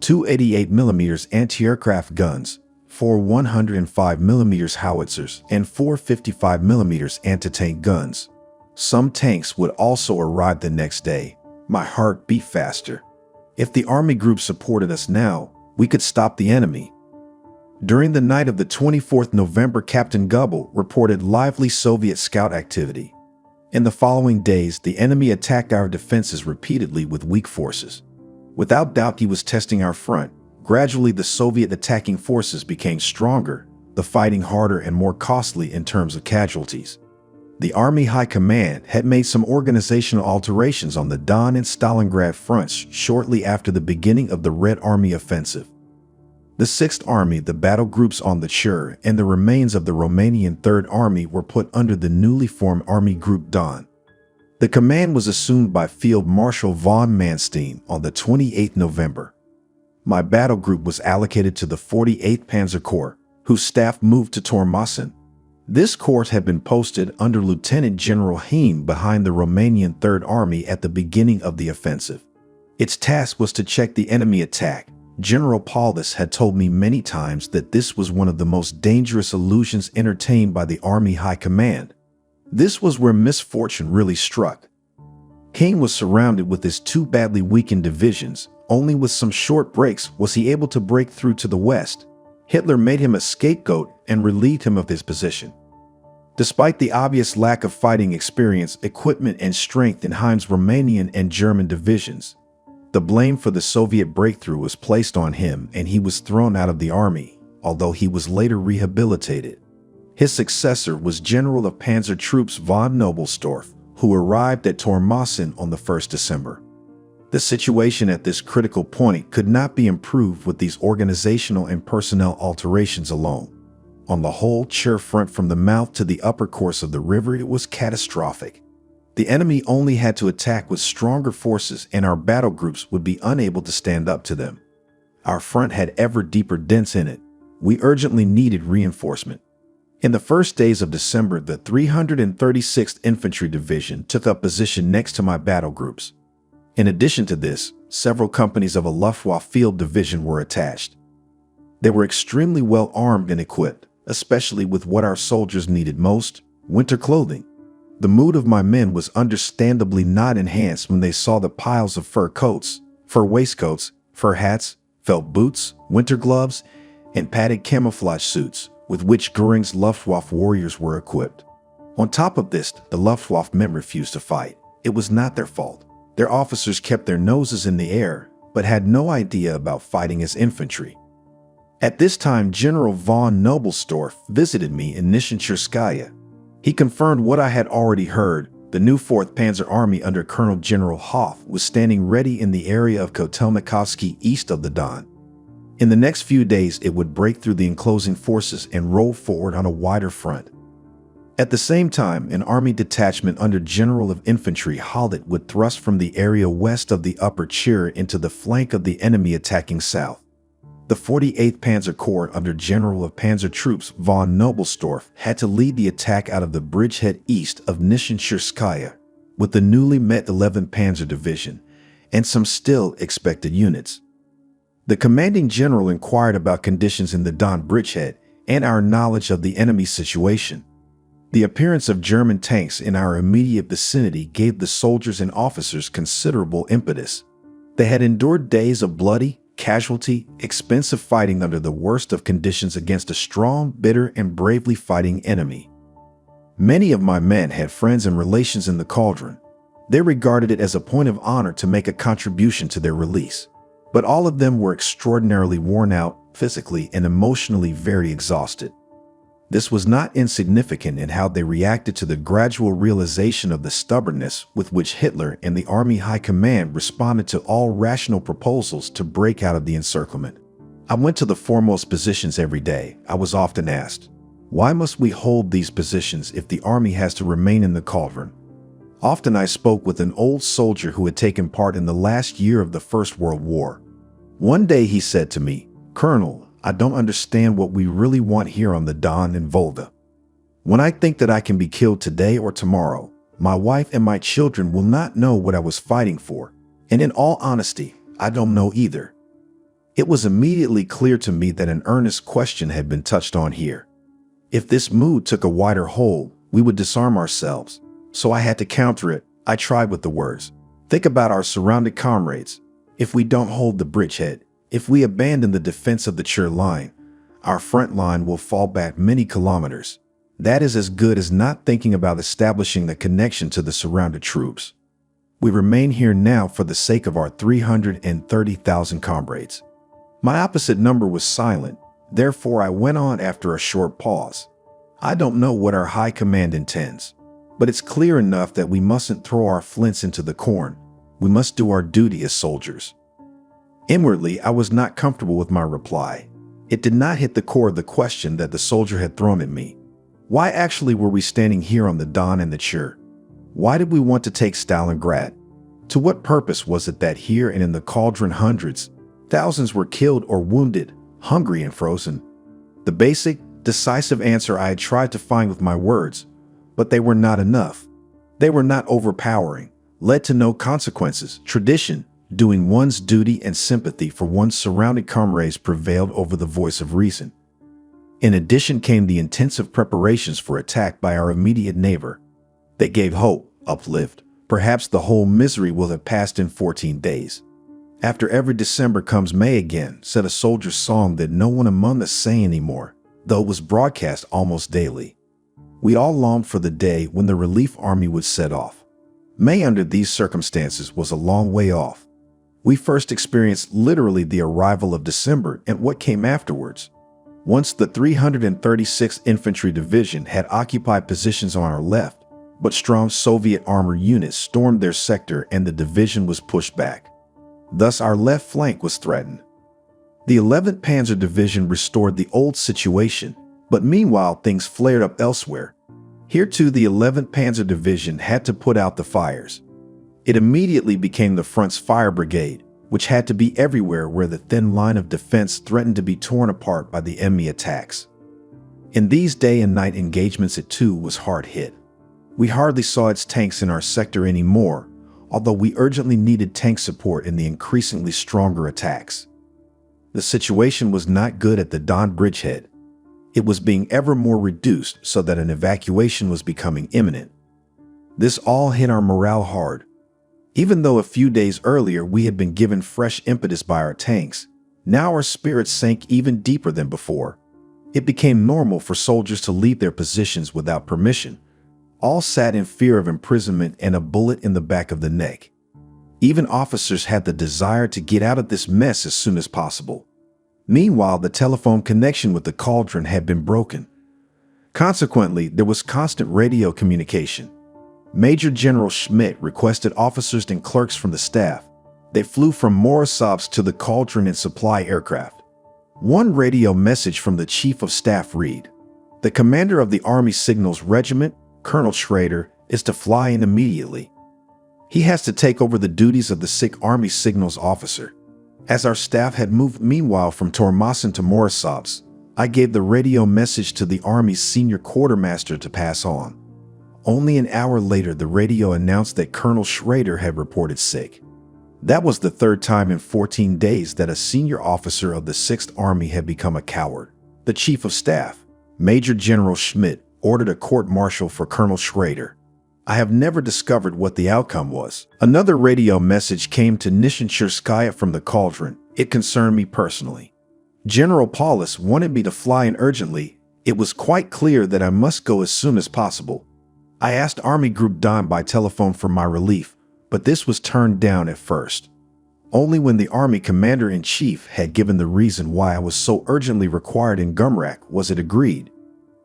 A: 2 88mm anti-aircraft guns, 4 105mm howitzers, and 4 55mm anti-tank guns. Some tanks would also arrive the next day. My heart beat faster. If the army group supported us now, we could stop the enemy. During the night of the 24th November, Captain Goebel reported lively Soviet scout activity. In the following days, the enemy attacked our defenses repeatedly with weak forces. Without doubt, he was testing our front. Gradually, the Soviet attacking forces became stronger, the fighting harder and more costly in terms of casualties. The Army High Command had made some organizational alterations on the Don and Stalingrad fronts shortly after the beginning of the Red Army offensive. The 6th Army, the battle groups on the Chur, and the remains of the Romanian 3rd Army were put under the newly formed Army Group Don. The command was assumed by Field Marshal von Manstein on the 28th November. My battle group was allocated to the 48th Panzer Corps, whose staff moved to Tormasen. This corps had been posted under Lieutenant General Heim behind the Romanian 3rd Army at the beginning of the offensive. Its task was to check the enemy attack. General Paulus had told me many times that this was one of the most dangerous illusions entertained by the Army High Command. This was where misfortune really struck. Heim was surrounded with his 2 badly weakened divisions. Only with some short breaks was he able to break through to the west. Hitler made him a scapegoat and relieved him of his position. Despite the obvious lack of fighting experience, equipment, and strength in Heim's Romanian and German divisions, the blame for the Soviet breakthrough was placed on him and he was thrown out of the army, although he was later rehabilitated. His successor was General of Panzer Troops von Knobelsdorff, who arrived at Tormasen on the 1st December. The situation at this critical point could not be improved with these organizational and personnel alterations alone. On the whole Chur front from the mouth to the upper course of the river, it was catastrophic. The enemy only had to attack with stronger forces and our battle groups would be unable to stand up to them. Our front had ever deeper dents in it. We urgently needed reinforcement. In the first days of December, the 336th Infantry Division took up position next to my battle groups. In addition to this, several companies of a Luftwaffe field division were attached. They were extremely well armed and equipped, especially with what our soldiers needed most, winter clothing. The mood of my men was understandably not enhanced when they saw the piles of fur coats, fur waistcoats, fur hats, felt boots, winter gloves, and padded camouflage suits with which Göring's Luftwaffe warriors were equipped. On top of this, the Luftwaffe men refused to fight. It was not their fault. Their officers kept their noses in the air, but had no idea about fighting as infantry. At this time, General von Knobelsdorff visited me in Nishincherskaya. He confirmed what I had already heard. The new 4th Panzer Army under Colonel General Hoff was standing ready in the area of Kotelnikovsky east of the Don. In the next few days, it would break through the enclosing forces and roll forward on a wider front. At the same time, an army detachment under General of Infantry Hollet would thrust from the area west of the Upper Chur into the flank of the enemy attacking south. The 48th Panzer Corps under General of Panzer Troops von Knobelsdorff had to lead the attack out of the bridgehead east of Nishincherskaya with the newly met 11th Panzer Division and some still expected units. The commanding general inquired about conditions in the Don bridgehead and our knowledge of the enemy situation. The appearance of German tanks in our immediate vicinity gave the soldiers and officers considerable impetus. They had endured days of bloody, casualty, expensive fighting under the worst of conditions against a strong, bitter, and bravely fighting enemy. Many of my men had friends and relations in the cauldron. They regarded it as a point of honor to make a contribution to their release. But all of them were extraordinarily worn out, physically and emotionally very exhausted. This was not insignificant in how they reacted to the gradual realization of the stubbornness with which Hitler and the Army High Command responded to all rational proposals to break out of the encirclement. I went to the foremost positions every day. I was often asked, why must we hold these positions if the army has to remain in the cauldron? Often I spoke with an old soldier who had taken part in the last year of the First World War. One day he said to me, "Colonel, I don't understand what we really want here on the Don and Volga. When I think that I can be killed today or tomorrow, my wife and my children will not know what I was fighting for. And in all honesty, I don't know either." It was immediately clear to me that an earnest question had been touched on here. If this mood took a wider hold, we would disarm ourselves. So I had to counter it. I tried with the words. Think about our surrounded comrades. If we don't hold the bridgehead, if we abandon the defense of the Chur line, our front line will fall back many kilometers. That is as good as not thinking about establishing the connection to the surrounded troops. We remain here now for the sake of our 330,000 comrades. My opposite number was silent. Therefore, I went on after a short pause. I don't know what our high command intends, but it's clear enough that we mustn't throw our flints into the corn. We must do our duty as soldiers. Inwardly, I was not comfortable with my reply. It did not hit the core of the question that the soldier had thrown at me. Why actually were we standing here on the Don and the Chur? Why did we want to take Stalingrad? To what purpose was it that here and in the cauldron hundreds, thousands were killed or wounded, hungry and frozen? The basic, decisive answer I had tried to find with my words, but they were not enough. They were not overpowering, led to no consequences. Tradition, doing one's duty and sympathy for one's surrounding comrades prevailed over the voice of reason. In addition came the intensive preparations for attack by our immediate neighbor. They gave hope, uplift. Perhaps the whole misery will have passed in 14 days. After every December comes May again, said a soldier's song that no one among us sang anymore, though it was broadcast almost daily. We all longed for the day when the relief army would set off. May under these circumstances was a long way off. We first experienced literally the arrival of December and what came afterwards. Once the 336th Infantry Division had occupied positions on our left, but strong Soviet armor units stormed their sector and the division was pushed back. Thus our left flank was threatened. The 11th Panzer Division restored the old situation, but meanwhile things flared up elsewhere. Here too the 11th Panzer Division had to put out the fires. It immediately became the front's fire brigade, which had to be everywhere where the thin line of defense threatened to be torn apart by the enemy attacks. In these day and night engagements it too was hard hit. We hardly saw its tanks in our sector anymore, although we urgently needed tank support in the increasingly stronger attacks. The situation was not good at the Don bridgehead. It was being ever more reduced so that an evacuation was becoming imminent. This all hit our morale hard. Even though a few days earlier we had been given fresh impetus by our tanks, now our spirits sank even deeper than before. It became normal for soldiers to leave their positions without permission. All sat in fear of imprisonment and a bullet in the back of the neck. Even officers had the desire to get out of this mess as soon as possible. Meanwhile, the telephone connection with the cauldron had been broken. Consequently, there was constant radio communication. Major General Schmidt requested officers and clerks from the staff. They flew from Morozovsk to the cauldron in supply aircraft. One radio message from the Chief of Staff read, "The commander of the Army Signals Regiment, Colonel Schrader, is to fly in immediately. He has to take over the duties of the sick Army Signals officer." As our staff had moved meanwhile from Tormosin to Morozovsk, I gave the radio message to the Army's senior quartermaster to pass on. Only an hour later, the radio announced that Colonel Schrader had reported sick. That was the third time in 14 days that a senior officer of the 6th Army had become a coward. The Chief of Staff, Major General Schmidt, ordered a court-martial for Colonel Schrader. I have never discovered what the outcome was. Another radio message came to Nishincherskaya from the cauldron. It concerned me personally. General Paulus wanted me to fly in urgently. It was quite clear that I must go as soon as possible. I asked Army Group Don by telephone for my relief, but this was turned down at first. Only when the Army Commander-in-Chief had given the reason why I was so urgently required in Gumrak was it agreed.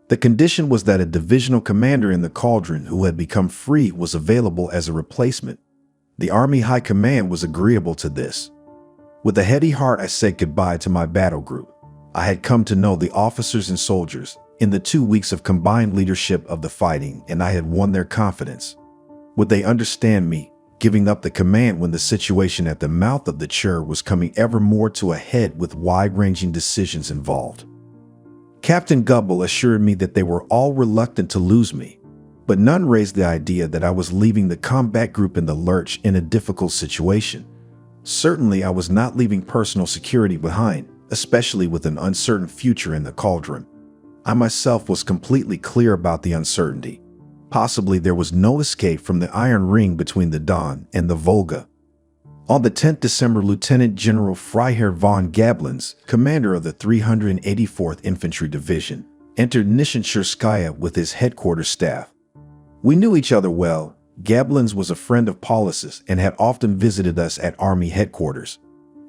A: The condition was that a divisional commander in the cauldron who had become free was available as a replacement. The Army High Command was agreeable to this. With a heavy heart, I said goodbye to my battle group. I had come to know the officers and soldiers in the 2 weeks of combined leadership of the fighting, and I had won their confidence. Would they understand me, giving up the command when the situation at the mouth of the Chur was coming ever more to a head with wide-ranging decisions involved? Captain Gubble assured me that they were all reluctant to lose me, but none raised the idea that I was leaving the combat group in the lurch in a difficult situation. Certainly, I was not leaving personal security behind, especially with an uncertain future in the cauldron. I myself was completely clear about the uncertainty. Possibly there was no escape from the iron ring between the Don and the Volga. On the 10th December, Lieutenant General Freiherr von Gablens, commander of the 384th Infantry Division, entered Nishincherskaya with his headquarters staff. We knew each other well. Gablens was a friend of Paulus's and had often visited us at Army headquarters.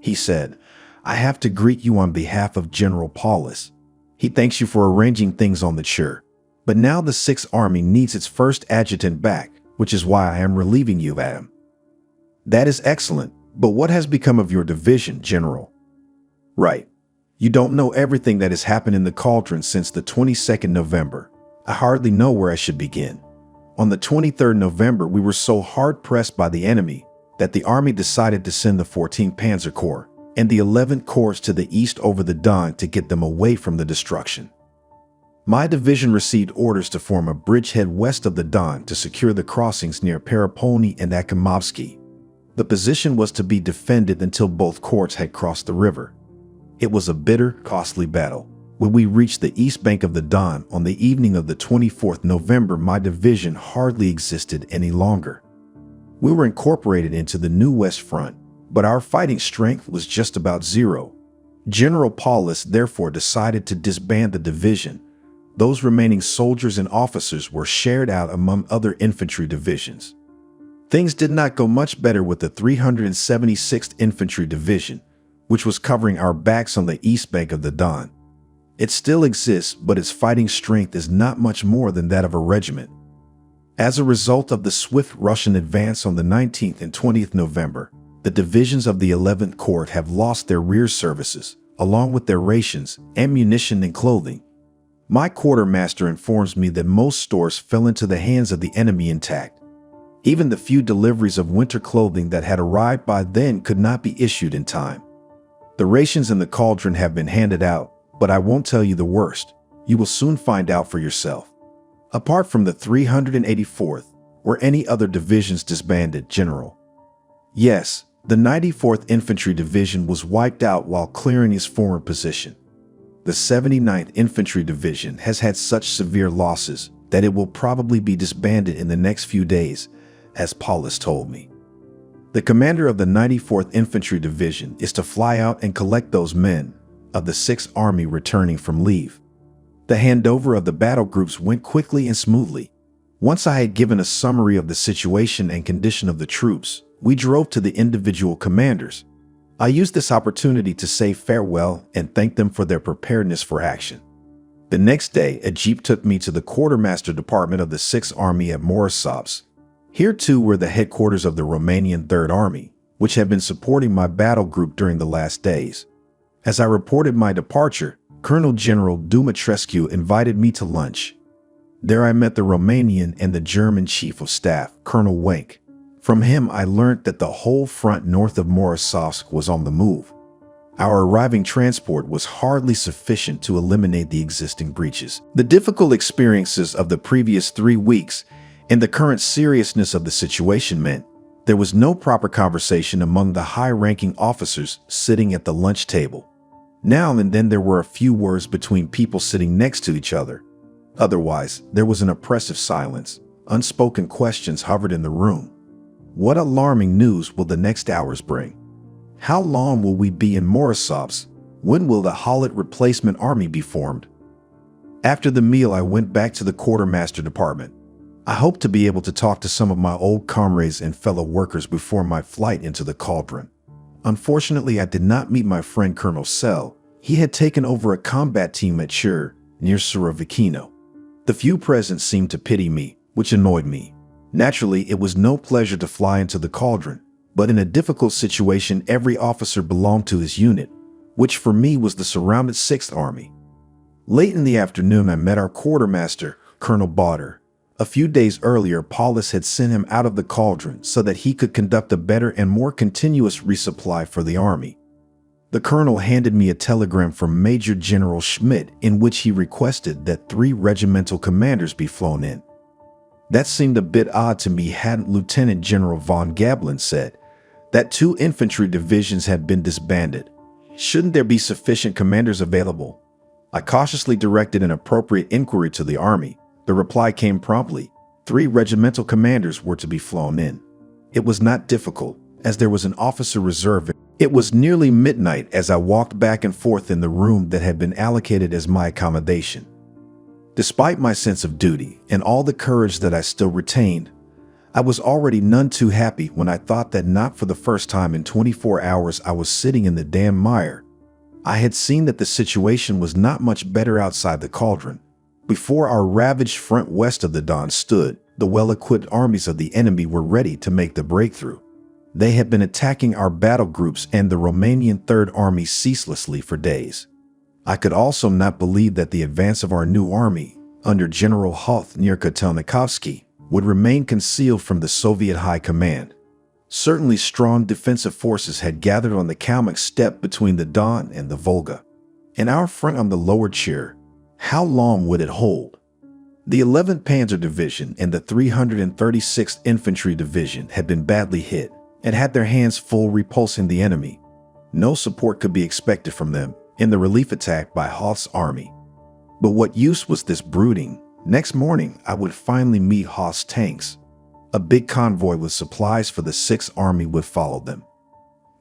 A: He said, "I have to greet you on behalf of General Paulus. He thanks you for arranging things on the Chur. But now the 6th Army needs its first adjutant back, which is why I am relieving you, Adam." "That is excellent, but what has become of your division, General?" "Right. You don't know everything that has happened in the cauldron since the 22nd November. I hardly know where I should begin. On the 23rd November, we were so hard-pressed by the enemy that the army decided to send the 14th Panzer Corps and the 11th Corps to the east over the Don to get them away from the destruction. My division received orders to form a bridgehead west of the Don to secure the crossings near Perepolny and Akimovsky. The position was to be defended until both corps had crossed the river. It was a bitter, costly battle. When we reached the east bank of the Don on the evening of the 24th November, my division hardly existed any longer. We were incorporated into the new West Front, but our fighting strength was just about zero. General Paulus therefore decided to disband the division. Those remaining soldiers and officers were shared out among other infantry divisions. Things did not go much better with the 376th Infantry Division, which was covering our backs on the east bank of the Don. It still exists, but its fighting strength is not much more than that of a regiment. As a result of the swift Russian advance on the 19th and 20th November, the divisions of the 11th Corps have lost their rear services, along with their rations, ammunition, and clothing. My quartermaster informs me that most stores fell into the hands of the enemy intact. Even the few deliveries of winter clothing that had arrived by then could not be issued in time. The rations in the cauldron have been handed out, but I won't tell you the worst. You will soon find out for yourself. Apart from the 384th, were any other divisions disbanded, General?" "Yes, the 94th Infantry Division was wiped out while clearing its former position. The 79th Infantry Division has had such severe losses that it will probably be disbanded in the next few days, as Paulus told me. The commander of the 94th Infantry Division is to fly out and collect those men of the 6th Army returning from leave." The handover of the battle groups went quickly and smoothly. Once I had given a summary of the situation and condition of the troops, we drove to the individual commanders. I used this opportunity to say farewell and thank them for their preparedness for action. The next day, a jeep took me to the quartermaster department of the 6th Army at Morozovsk. Here too were the headquarters of the Romanian 3rd Army, which had been supporting my battle group during the last days. As I reported my departure, Colonel General Dumitrescu invited me to lunch. There I met the Romanian and the German Chief of Staff, Colonel Wenck. From him I learned that the whole front north of Morozovsk was on the move. Our arriving transport was hardly sufficient to eliminate the existing breaches. The difficult experiences of the previous 3 weeks and the current seriousness of the situation meant there was no proper conversation among the high-ranking officers sitting at the lunch table. Now and then there were a few words between people sitting next to each other. Otherwise, there was an oppressive silence. Unspoken questions hovered in the room. What alarming news will the next hours bring? How long will we be in Morozovsk? When will the Hallett replacement army be formed? After the meal, I went back to the quartermaster department. I hoped to be able to talk to some of my old comrades and fellow workers before my flight into the cauldron. Unfortunately, I did not meet my friend Colonel Sell. He had taken over a combat team at Chur, near Surovikino. The few present seemed to pity me, which annoyed me. Naturally, it was no pleasure to fly into the cauldron, but in a difficult situation, every officer belonged to his unit, which for me was the surrounded 6th Army. Late in the afternoon, I met our quartermaster, Colonel Botter. A few days earlier, Paulus had sent him out of the cauldron so that he could conduct a better and more continuous resupply for the army. The colonel handed me a telegram from Major General Schmidt in which he requested that 3 regimental commanders be flown in. That seemed a bit odd to me, hadn't Lieutenant General von Gablens said that 2 infantry divisions had been disbanded. Shouldn't there be sufficient commanders available? I cautiously directed an appropriate inquiry to the army. The reply came promptly: 3 regimental commanders were to be flown in. It was not difficult, as there was an officer reserve. It was nearly midnight as I walked back and forth in the room that had been allocated as my accommodation. Despite my sense of duty and all the courage that I still retained, I was already none too happy when I thought that not for the first time in 24 hours I was sitting in the damn mire. I had seen that the situation was not much better outside the cauldron. Before our ravaged front west of the Don stood, the well-equipped armies of the enemy were ready to make the breakthrough. They had been attacking our battle groups and the Romanian Third Army ceaselessly for days. I could also not believe that the advance of our new army, under General Hoth near Kotelnikovsky, would remain concealed from the Soviet High Command. Certainly strong defensive forces had gathered on the Kalmyk steppe between the Don and the Volga. And our front on the lower Chir, how long would it hold? The 11th Panzer Division and the 336th Infantry Division had been badly hit and had their hands full repulsing the enemy. No support could be expected from them in the relief attack by Hoth's army. But what use was this brooding? Next morning, I would finally meet Hoth's tanks. A big convoy with supplies for the 6th Army would follow them.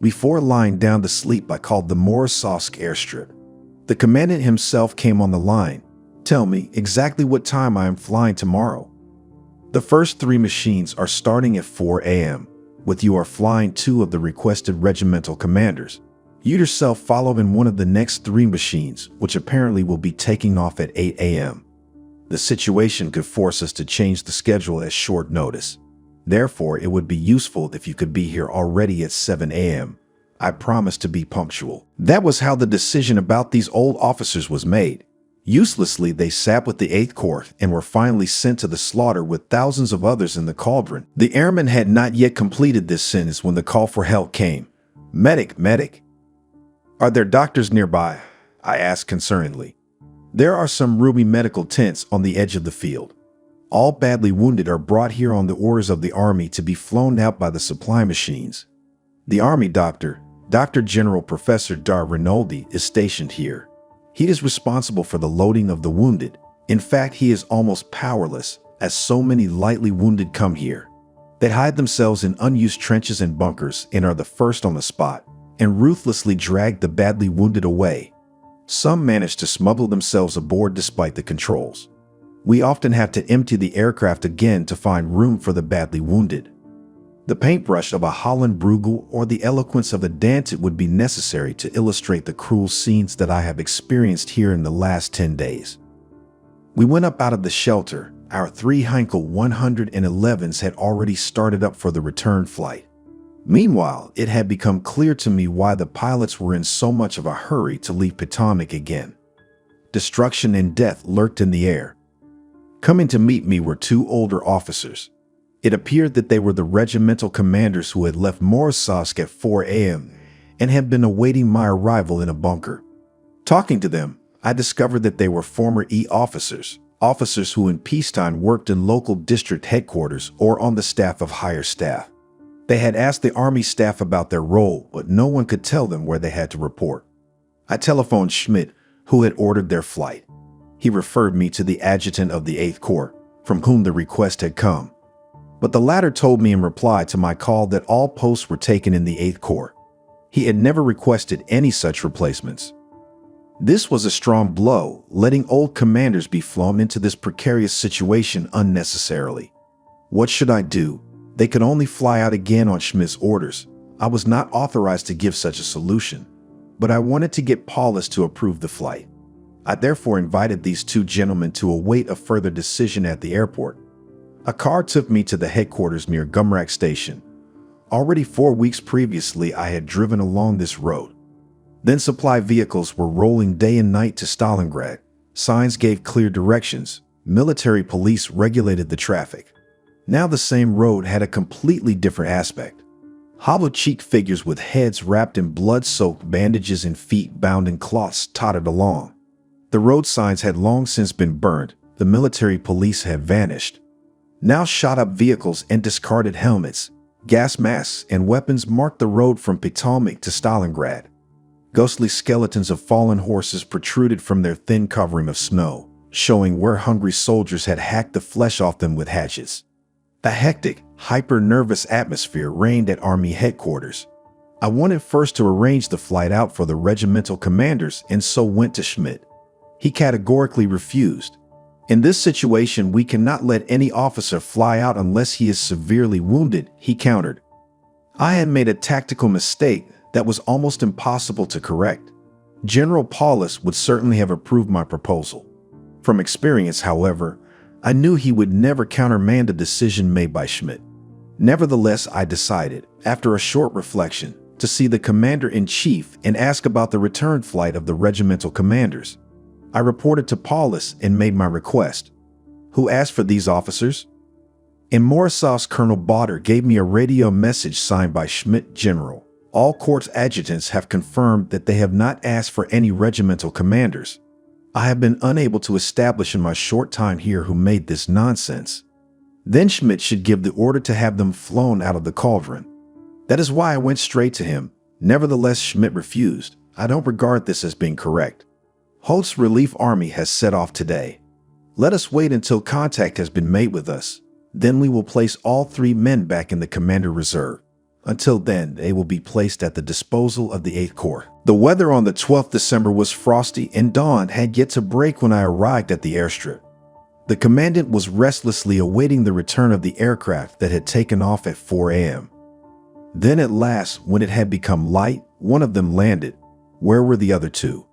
A: Before lying down to sleep, I called the Morozovsk airstrip. The commandant himself came on the line. Tell me exactly what time I am flying tomorrow. The first 3 machines are starting at 4 a.m., with you are flying 2 of the requested regimental commanders. You yourself follow in one of the next 3 machines, which apparently will be taking off at 8 a.m. The situation could force us to change the schedule at short notice. Therefore, it would be useful if you could be here already at 7 a.m. I promised to be punctual. That was how the decision about these old officers was made. Uselessly, they sat with the 8th Corps and were finally sent to the slaughter with thousands of others in the cauldron. The airmen had not yet completed this sentence when the call for help came. Medic, medic. Are there doctors nearby? I asked concernedly. There are some roomy medical tents on the edge of the field. All badly wounded are brought here on the orders of the army to be flown out by the supply machines. The army doctor, Dr. General Professor Dar Rinaldi, is stationed here. He is responsible for the loading of the wounded. In fact, he is almost powerless, as so many lightly wounded come here. They hide themselves in unused trenches and bunkers and are the first on the spot, and ruthlessly drag the badly wounded away. Some manage to smuggle themselves aboard despite the controls. We often have to empty the aircraft again to find room for the badly wounded. The paintbrush of a Holland Bruegel or the eloquence of a Dantet would be necessary to illustrate the cruel scenes that I have experienced here in the last 10 days. We went up out of the shelter. Our 3 Heinkel 111s had already started up for the return flight. Meanwhile, it had become clear to me why the pilots were in so much of a hurry to leave Potomac again. Destruction and death lurked in the air. Coming to meet me were 2 older officers. It appeared that they were the regimental commanders who had left Morozovsk at 4 a.m. and had been awaiting my arrival in a bunker. Talking to them, I discovered that they were former E officers, officers who in peacetime worked in local district headquarters or on the staff of higher staff. They had asked the army staff about their role, but no one could tell them where they had to report. I telephoned Schmidt, who had ordered their flight. He referred me to the adjutant of the 8th Corps, from whom the request had come. But the latter told me in reply to my call that all posts were taken in the 8th Corps. He had never requested any such replacements. This was a strong blow, letting old commanders be flown into this precarious situation unnecessarily. What should I do? They could only fly out again on Schmidt's orders. I was not authorized to give such a solution, but I wanted to get Paulus to approve the flight. I therefore invited these 2 gentlemen to await a further decision at the airport. A car took me to the headquarters near Gumrak Station. Already 4 weeks previously, I had driven along this road. Then supply vehicles were rolling day and night to Stalingrad. Signs gave clear directions. Military police regulated the traffic. Now the same road had a completely different aspect. Hollow-cheeked figures with heads wrapped in blood-soaked bandages and feet bound in cloths tottered along. The road signs had long since been burned. The military police had vanished. Now shot-up vehicles and discarded helmets, gas masks, and weapons marked the road from Potomac to Stalingrad. Ghostly skeletons of fallen horses protruded from their thin covering of snow, showing where hungry soldiers had hacked the flesh off them with hatchets. A hectic, hyper-nervous atmosphere reigned at Army headquarters. I wanted first to arrange the flight out for the regimental commanders and so went to Schmidt. He categorically refused. In this situation, we cannot let any officer fly out unless he is severely wounded, he countered. I had made a tactical mistake that was almost impossible to correct. General Paulus would certainly have approved my proposal. From experience, however, I knew he would never countermand a decision made by Schmidt. Nevertheless, I decided, after a short reflection, to see the commander-in-chief and ask about the return flight of the regimental commanders. I reported to Paulus and made my request. Who asked for these officers? In Morozov's Colonel Botter gave me a radio message signed by Schmidt General. All corps adjutants have confirmed that they have not asked for any regimental commanders. I have been unable to establish in my short time here who made this nonsense. Then Schmidt should give the order to have them flown out of the cauldron. That is why I went straight to him. Nevertheless, Schmidt refused. I don't regard this as being correct. Holt's relief army has set off today. Let us wait until contact has been made with us. Then we will place all 3 men back in the commander reserve. Until then, they will be placed at the disposal of the 8th Corps. The weather on the 12th December was frosty and dawn had yet to break when I arrived at the airstrip. The commandant was restlessly awaiting the return of the aircraft that had taken off at 4 a.m. Then at last, when it had become light, one of them landed. Where were the other 2?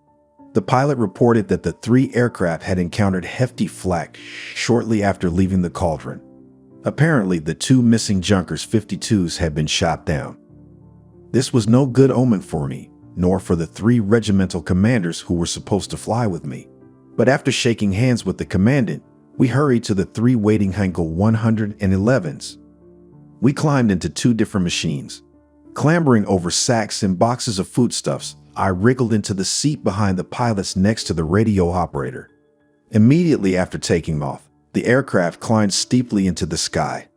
A: The pilot reported that the 3 aircraft had encountered hefty flak shortly after leaving the cauldron. Apparently, the 2 missing Junkers 52s had been shot down. This was no good omen for me, nor for the 3 regimental commanders who were supposed to fly with me. But after shaking hands with the commandant, we hurried to the 3 waiting Heinkel 111s. We climbed into 2 different machines. Clambering over sacks and boxes of foodstuffs, I wriggled into the seat behind the pilots next to the radio operator. Immediately after taking off, the aircraft climbed steeply into the sky.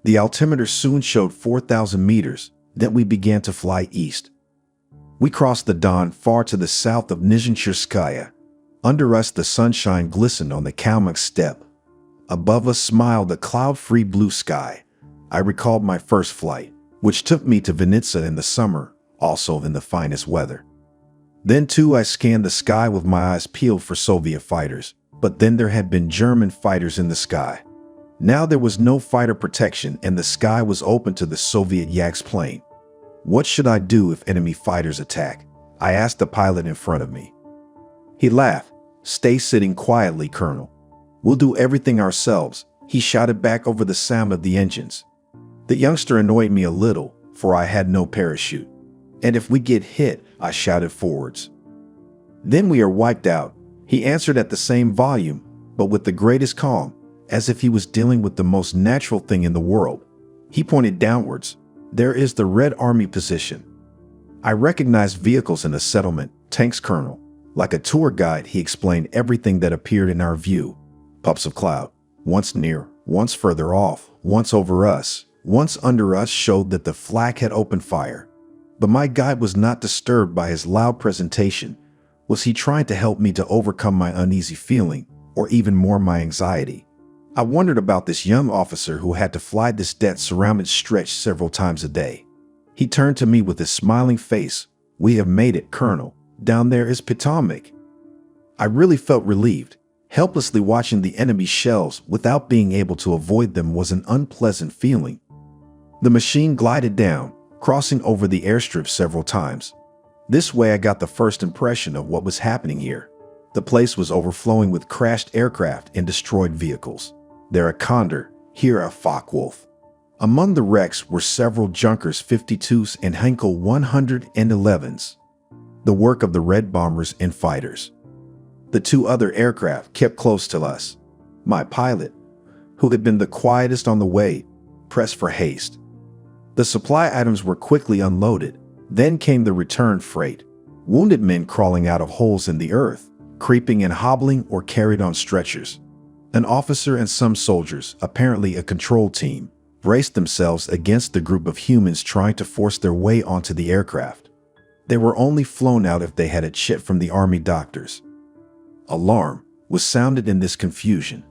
A: The altimeter soon showed 4,000 meters, then we began to fly east. We crossed the Don far to the south of Nizhny. Under us, the sunshine glistened on the Kalmyk steppe. Above us smiled the cloud-free blue sky. I recalled my first flight, which took me to Vinnytsia in the summer, also in the finest weather. Then too I scanned the sky with my eyes peeled for Soviet fighters, but then there had been German fighters in the sky. Now there was no fighter protection and the sky was open to the Soviet Yaks plane. What should I do if enemy fighters attack? I asked the pilot in front of me. He laughed. Stay sitting quietly, Colonel. We'll do everything ourselves, he shouted back over the sound of the engines. The youngster annoyed me a little, for I had no parachute. And if we get hit, I shouted forwards. Then we are wiped out, he answered at the same volume, but with the greatest calm, as if he was dealing with the most natural thing in the world. He pointed downwards. There is the Red Army position. I recognized vehicles in the settlement, tanks, Colonel. Like a tour guide, he explained everything that appeared in our view. Puffs of cloud, once near, once further off, once over us, once under us, showed that the flak had opened fire. But my guide was not disturbed by his loud presentation. Was he trying to help me to overcome my uneasy feeling, or even more my anxiety? I wondered about this young officer who had to fly this death-surrounded stretch several times a day. He turned to me with a smiling face. We have made it, Colonel. Down there is Potomac. I really felt relieved. Helplessly watching the enemy's shells without being able to avoid them was an unpleasant feeling. The machine glided down, crossing over the airstrip several times. This way I got the first impression of what was happening here. The place was overflowing with crashed aircraft and destroyed vehicles. There a Condor, here a Focke-Wulf. Among the wrecks were several Junkers 52s and Heinkel 111s, the work of the Red bombers and fighters. The 2 other aircraft kept close to us. My pilot, who had been the quietest on the way, pressed for haste. The supply items were quickly unloaded. Then came the return freight. Wounded men crawling out of holes in the earth, creeping and hobbling or carried on stretchers. An officer and some soldiers, apparently a control team, braced themselves against the group of humans trying to force their way onto the aircraft. They were only flown out if they had a chit from the army doctors. Alarm! was sounded in this confusion.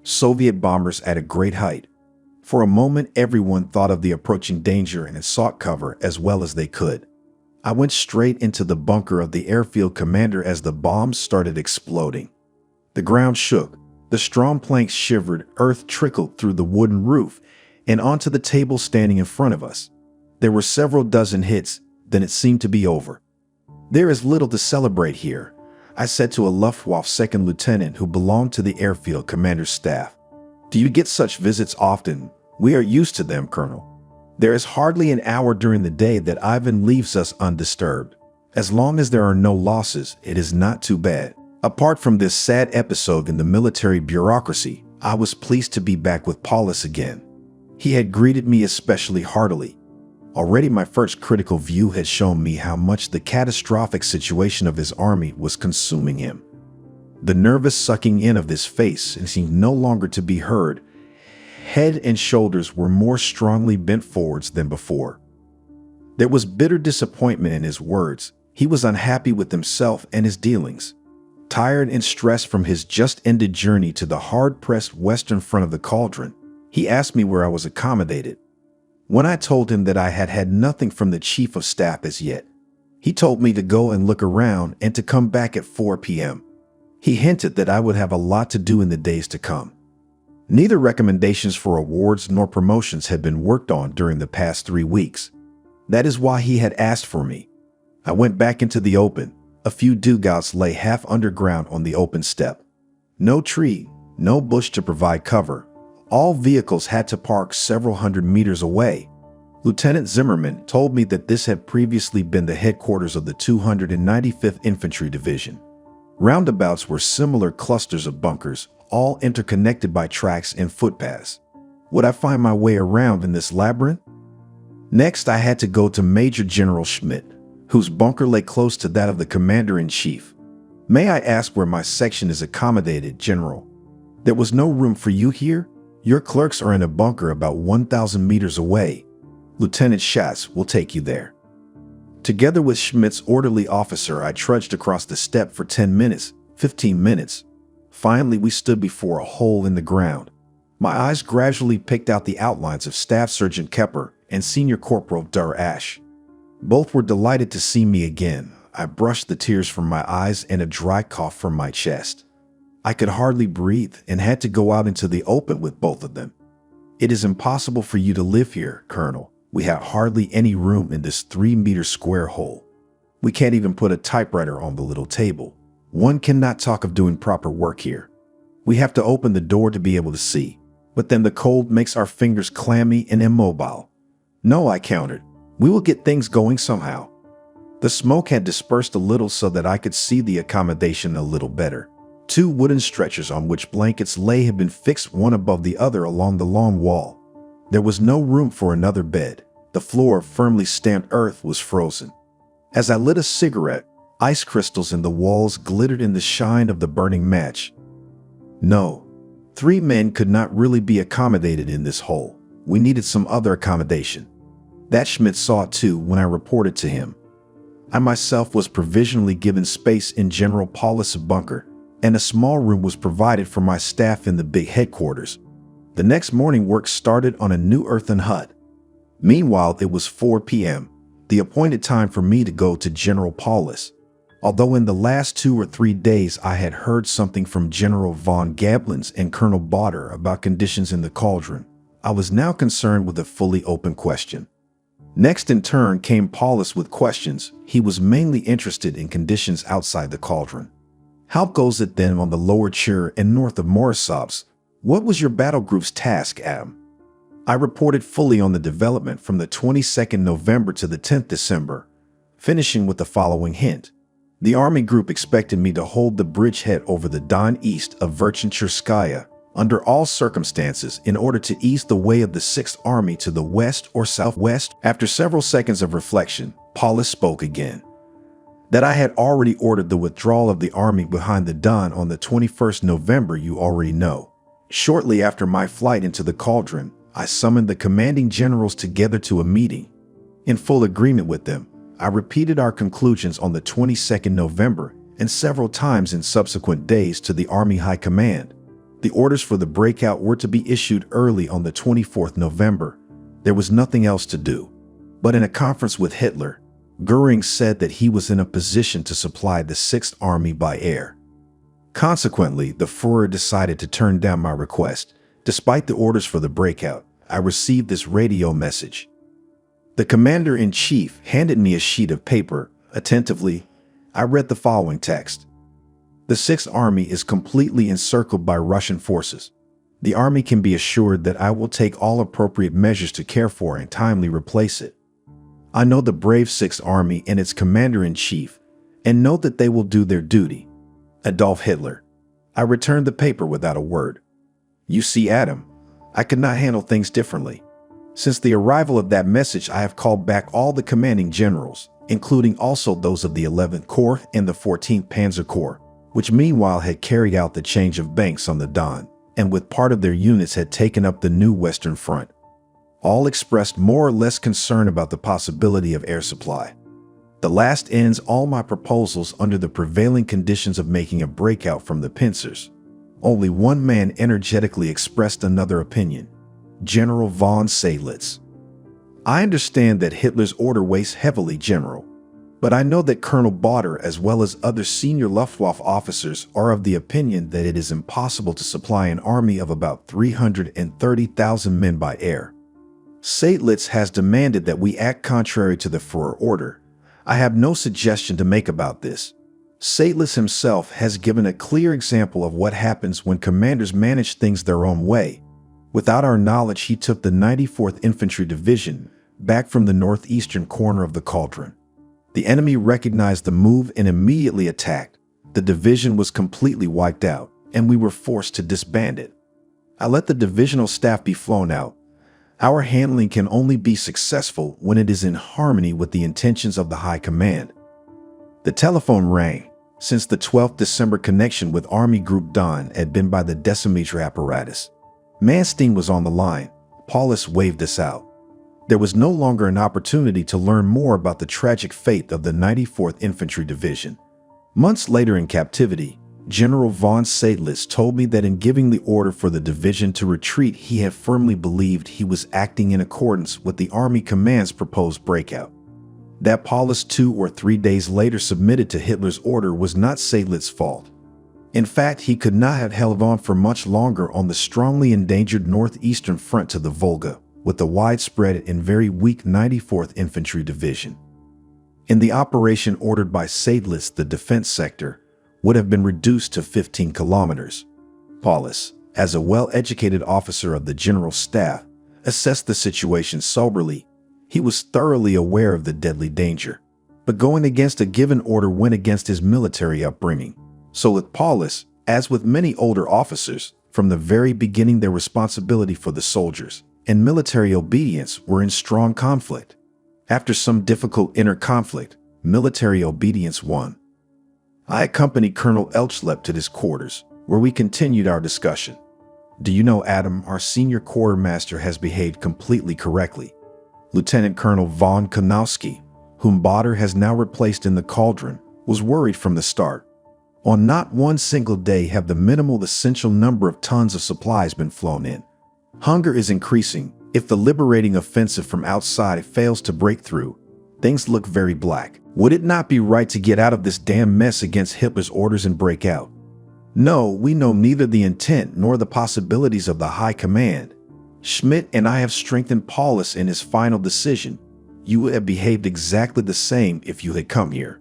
A: Soviet bombers at a great height. For a moment, everyone thought of the approaching danger and sought cover as well as they could. I went straight into the bunker of the airfield commander as the bombs started exploding. The ground shook, the strong planks shivered, earth trickled through the wooden roof and onto the table standing in front of us. There were several dozen hits, then it seemed to be over. "There is little to celebrate here," I said to a Luftwaffe second lieutenant who belonged to the airfield commander's staff. "Do you get such visits often?" "We are used to them, Colonel. There is hardly an hour during the day that Ivan leaves us undisturbed. As long as there are no losses, it is not too bad." Apart from this sad episode in the military bureaucracy, I was pleased to be back with Paulus again. He had greeted me especially heartily. Already my first critical view had shown me how much the catastrophic situation of his army was consuming him. The nervous sucking in of his face seemed no longer to be heard. Head and shoulders were more strongly bent forwards than before. There was bitter disappointment in his words. He was unhappy with himself and his dealings. Tired and stressed from his just-ended journey to the hard-pressed western front of the cauldron, he asked me where I was accommodated. When I told him that I had had nothing from the chief of staff as yet, he told me to go and look around and to come back at 4 p.m. He hinted that I would have a lot to do in the days to come. Neither recommendations for awards nor promotions had been worked on during the past 3 weeks. That is why he had asked for me. I went back into the open. A few dugouts lay half underground on the open steppe. No tree, no bush to provide cover. All vehicles had to park several hundred meters away. Lieutenant Zimmerman told me that this had previously been the headquarters of the 295th Infantry Division. Roundabouts were similar clusters of bunkers, all interconnected by tracks and footpaths. Would I find my way around in this labyrinth? Next, I had to go to Major General Schmidt, whose bunker lay close to that of the Commander-in-Chief. "May I ask where my section is accommodated, General?" "There was no room for you here? Your clerks are in a bunker about 1,000 meters away. Lieutenant Schatz will take you there." Together with Schmidt's orderly officer, I trudged across the steppe for 10 minutes, 15 minutes. Finally, we stood before a hole in the ground. My eyes gradually picked out the outlines of Staff Sergeant Kepper and Senior Corporal Dur Ash. Both were delighted to see me again. I brushed the tears from my eyes and a dry cough from my chest. I could hardly breathe and had to go out into the open with both of them. "It is impossible for you to live here, Colonel. We have hardly any room in this 3-meter square hole. We can't even put a typewriter on the little table. One cannot talk of doing proper work here. We have to open the door to be able to see, but then the cold makes our fingers clammy and immobile." "No," I countered. "We will get things going somehow." The smoke had dispersed a little so that I could see the accommodation a little better. 2 wooden stretchers on which blankets lay had been fixed one above the other along the long wall. There was no room for another bed. The floor of firmly stamped earth was frozen. As I lit a cigarette, ice crystals in the walls glittered in the shine of the burning match. No, 3 men could not really be accommodated in this hole. We needed some other accommodation. That Schmidt saw too when I reported to him. I myself was provisionally given space in General Paulus' bunker, and a small room was provided for my staff in the big headquarters. The next morning, work started on a new earthen hut. Meanwhile, it was 4 p.m., the appointed time for me to go to General Paulus. Although in the last 2 or 3 days I had heard something from General von Gablins and Colonel Botter about conditions in the cauldron, I was now concerned with a fully open question. Next in turn came Paulus with questions. He was mainly interested in conditions outside the cauldron. "How goes it then on the lower Chur and north of Morisovsk? What was your battle group's task, Adam?" I reported fully on the development from the 22nd November to the 10th December, finishing with the following hint. The army group expected me to hold the bridgehead over the Don east of Verkhnechirskaya under all circumstances in order to ease the way of the 6th Army to the west or southwest. After several seconds of reflection, Paulus spoke again. That I had already ordered the withdrawal of the army behind the Don on the 21st November you already know. Shortly after my flight into the cauldron, I summoned the commanding generals together to a meeting. In full agreement with them, I repeated our conclusions on the 22nd November and several times in subsequent days to the Army High Command. The orders for the breakout were to be issued early on the 24th November. There was nothing else to do. But in a conference with Hitler, Göring said that he was in a position to supply the Sixth Army by air. Consequently, the Führer decided to turn down my request. Despite the orders for the breakout, I received this radio message. The commander-in-chief handed me a sheet of paper. Attentively, I read the following text. The Sixth Army is completely encircled by Russian forces. The Army can be assured that I will take all appropriate measures to care for and timely replace it. I know the brave Sixth Army and its commander-in-chief, and know that they will do their duty. Adolf Hitler. I returned the paper without a word. You see, Adam, I could not handle things differently. Since the arrival of that message, I have called back all the commanding generals, including also those of the 11th Corps and the 14th Panzer Corps, which meanwhile had carried out the change of banks on the Don, and with part of their units had taken up the new Western Front. All expressed more or less concern about the possibility of air supply. The last ends all my proposals under the prevailing conditions of making a breakout from the pincers. Only one man energetically expressed another opinion, General von Seydlitz. I understand that Hitler's order weighs heavily, General, but I know that Colonel Bader as well as other senior Luftwaffe officers are of the opinion that it is impossible to supply an army of about 330,000 men by air. Seydlitz has demanded that we act contrary to the Führer order. I have no suggestion to make about this. Seydlitz himself has given a clear example of what happens when commanders manage things their own way. Without our knowledge, he took the 94th Infantry Division back from the northeastern corner of the cauldron. The enemy recognized the move and immediately attacked. The division was completely wiped out, and we were forced to disband it. I let the divisional staff be flown out. Our handling can only be successful when it is in harmony with the intentions of the High Command. The telephone rang. Since the 12th December connection with Army Group Don had been by the decimeter apparatus. Manstein was on the line. Paulus waved us out. There was no longer an opportunity to learn more about the tragic fate of the 94th Infantry Division. Months later in captivity, General von Seydlitz told me that in giving the order for the division to retreat, he had firmly believed he was acting in accordance with the Army Command's proposed breakout. That Paulus 2 or 3 days later submitted to Hitler's order was not Seydlitz's fault. In fact, he could not have held on for much longer on the strongly endangered northeastern front to the Volga, with the widespread and very weak 94th Infantry Division. In the operation ordered by Seydlitz, the defense sector would have been reduced to 15 kilometers. Paulus, as a well-educated officer of the General Staff, assessed the situation soberly. He was thoroughly aware of the deadly danger, but going against a given order went against his military upbringing. So with Paulus, as with many older officers, from the very beginning their responsibility for the soldiers and military obedience were in strong conflict. After some difficult inner conflict, military obedience won. I accompanied Colonel Elchlepp to his quarters, where we continued our discussion. Do you know, Adam, our senior quartermaster has behaved completely correctly. Lieutenant Colonel von Konowski, whom Bader has now replaced in the cauldron, was worried from the start. On not one single day have the minimal essential number of tons of supplies been flown in. Hunger is increasing. If the liberating offensive from outside fails to break through, things look very black. Would it not be right to get out of this damn mess against Hitler's orders and break out? No, we know neither the intent nor the possibilities of the High Command. Schmidt and I have strengthened Paulus in his final decision. You would have behaved exactly the same if you had come here.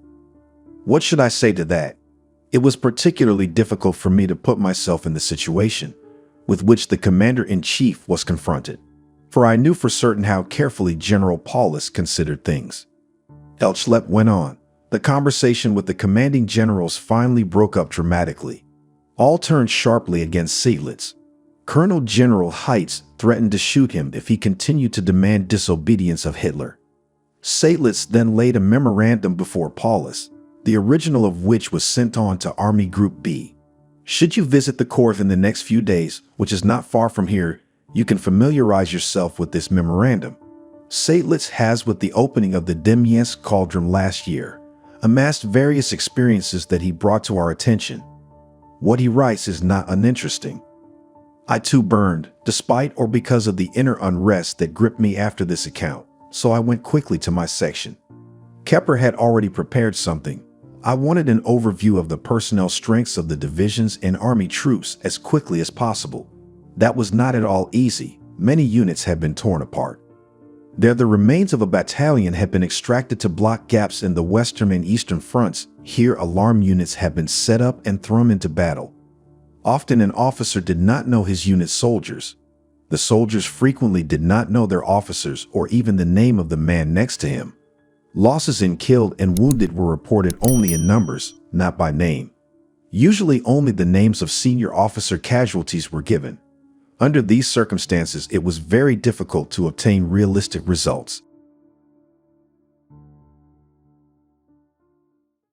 A: What should I say to that? It was particularly difficult for me to put myself in the situation with which the commander-in-chief was confronted, for I knew for certain how carefully General Paulus considered things. Elchlepp went on. The conversation with the commanding generals finally broke up dramatically. All turned sharply against Seydlitz. Colonel General Heitz threatened to shoot him if he continued to demand disobedience of Hitler. Seydlitz then laid a memorandum before Paulus, the original of which was sent on to Army Group B. Should you visit the Corps in the next few days, which is not far from here, you can familiarize yourself with this memorandum. Seydlitz has, with the opening of the Demyansk cauldron last year, amassed various experiences that he brought to our attention. What he writes is not uninteresting. I too burned, despite or because of the inner unrest that gripped me after this account, so I went quickly to my section. Kepler had already prepared something. I wanted an overview of the personnel strengths of the divisions and army troops as quickly as possible. That was not at all easy. Many units had been torn apart. There, the remains of a battalion had been extracted to block gaps in the western and eastern fronts. Here, alarm units had been set up and thrown into battle. Often an officer did not know his unit's soldiers. The soldiers frequently did not know their officers or even the name of the man next to him. Losses in killed and wounded were reported only in numbers, not by name. Usually only the names of senior officer casualties were given. Under these circumstances, it was very difficult to obtain realistic results.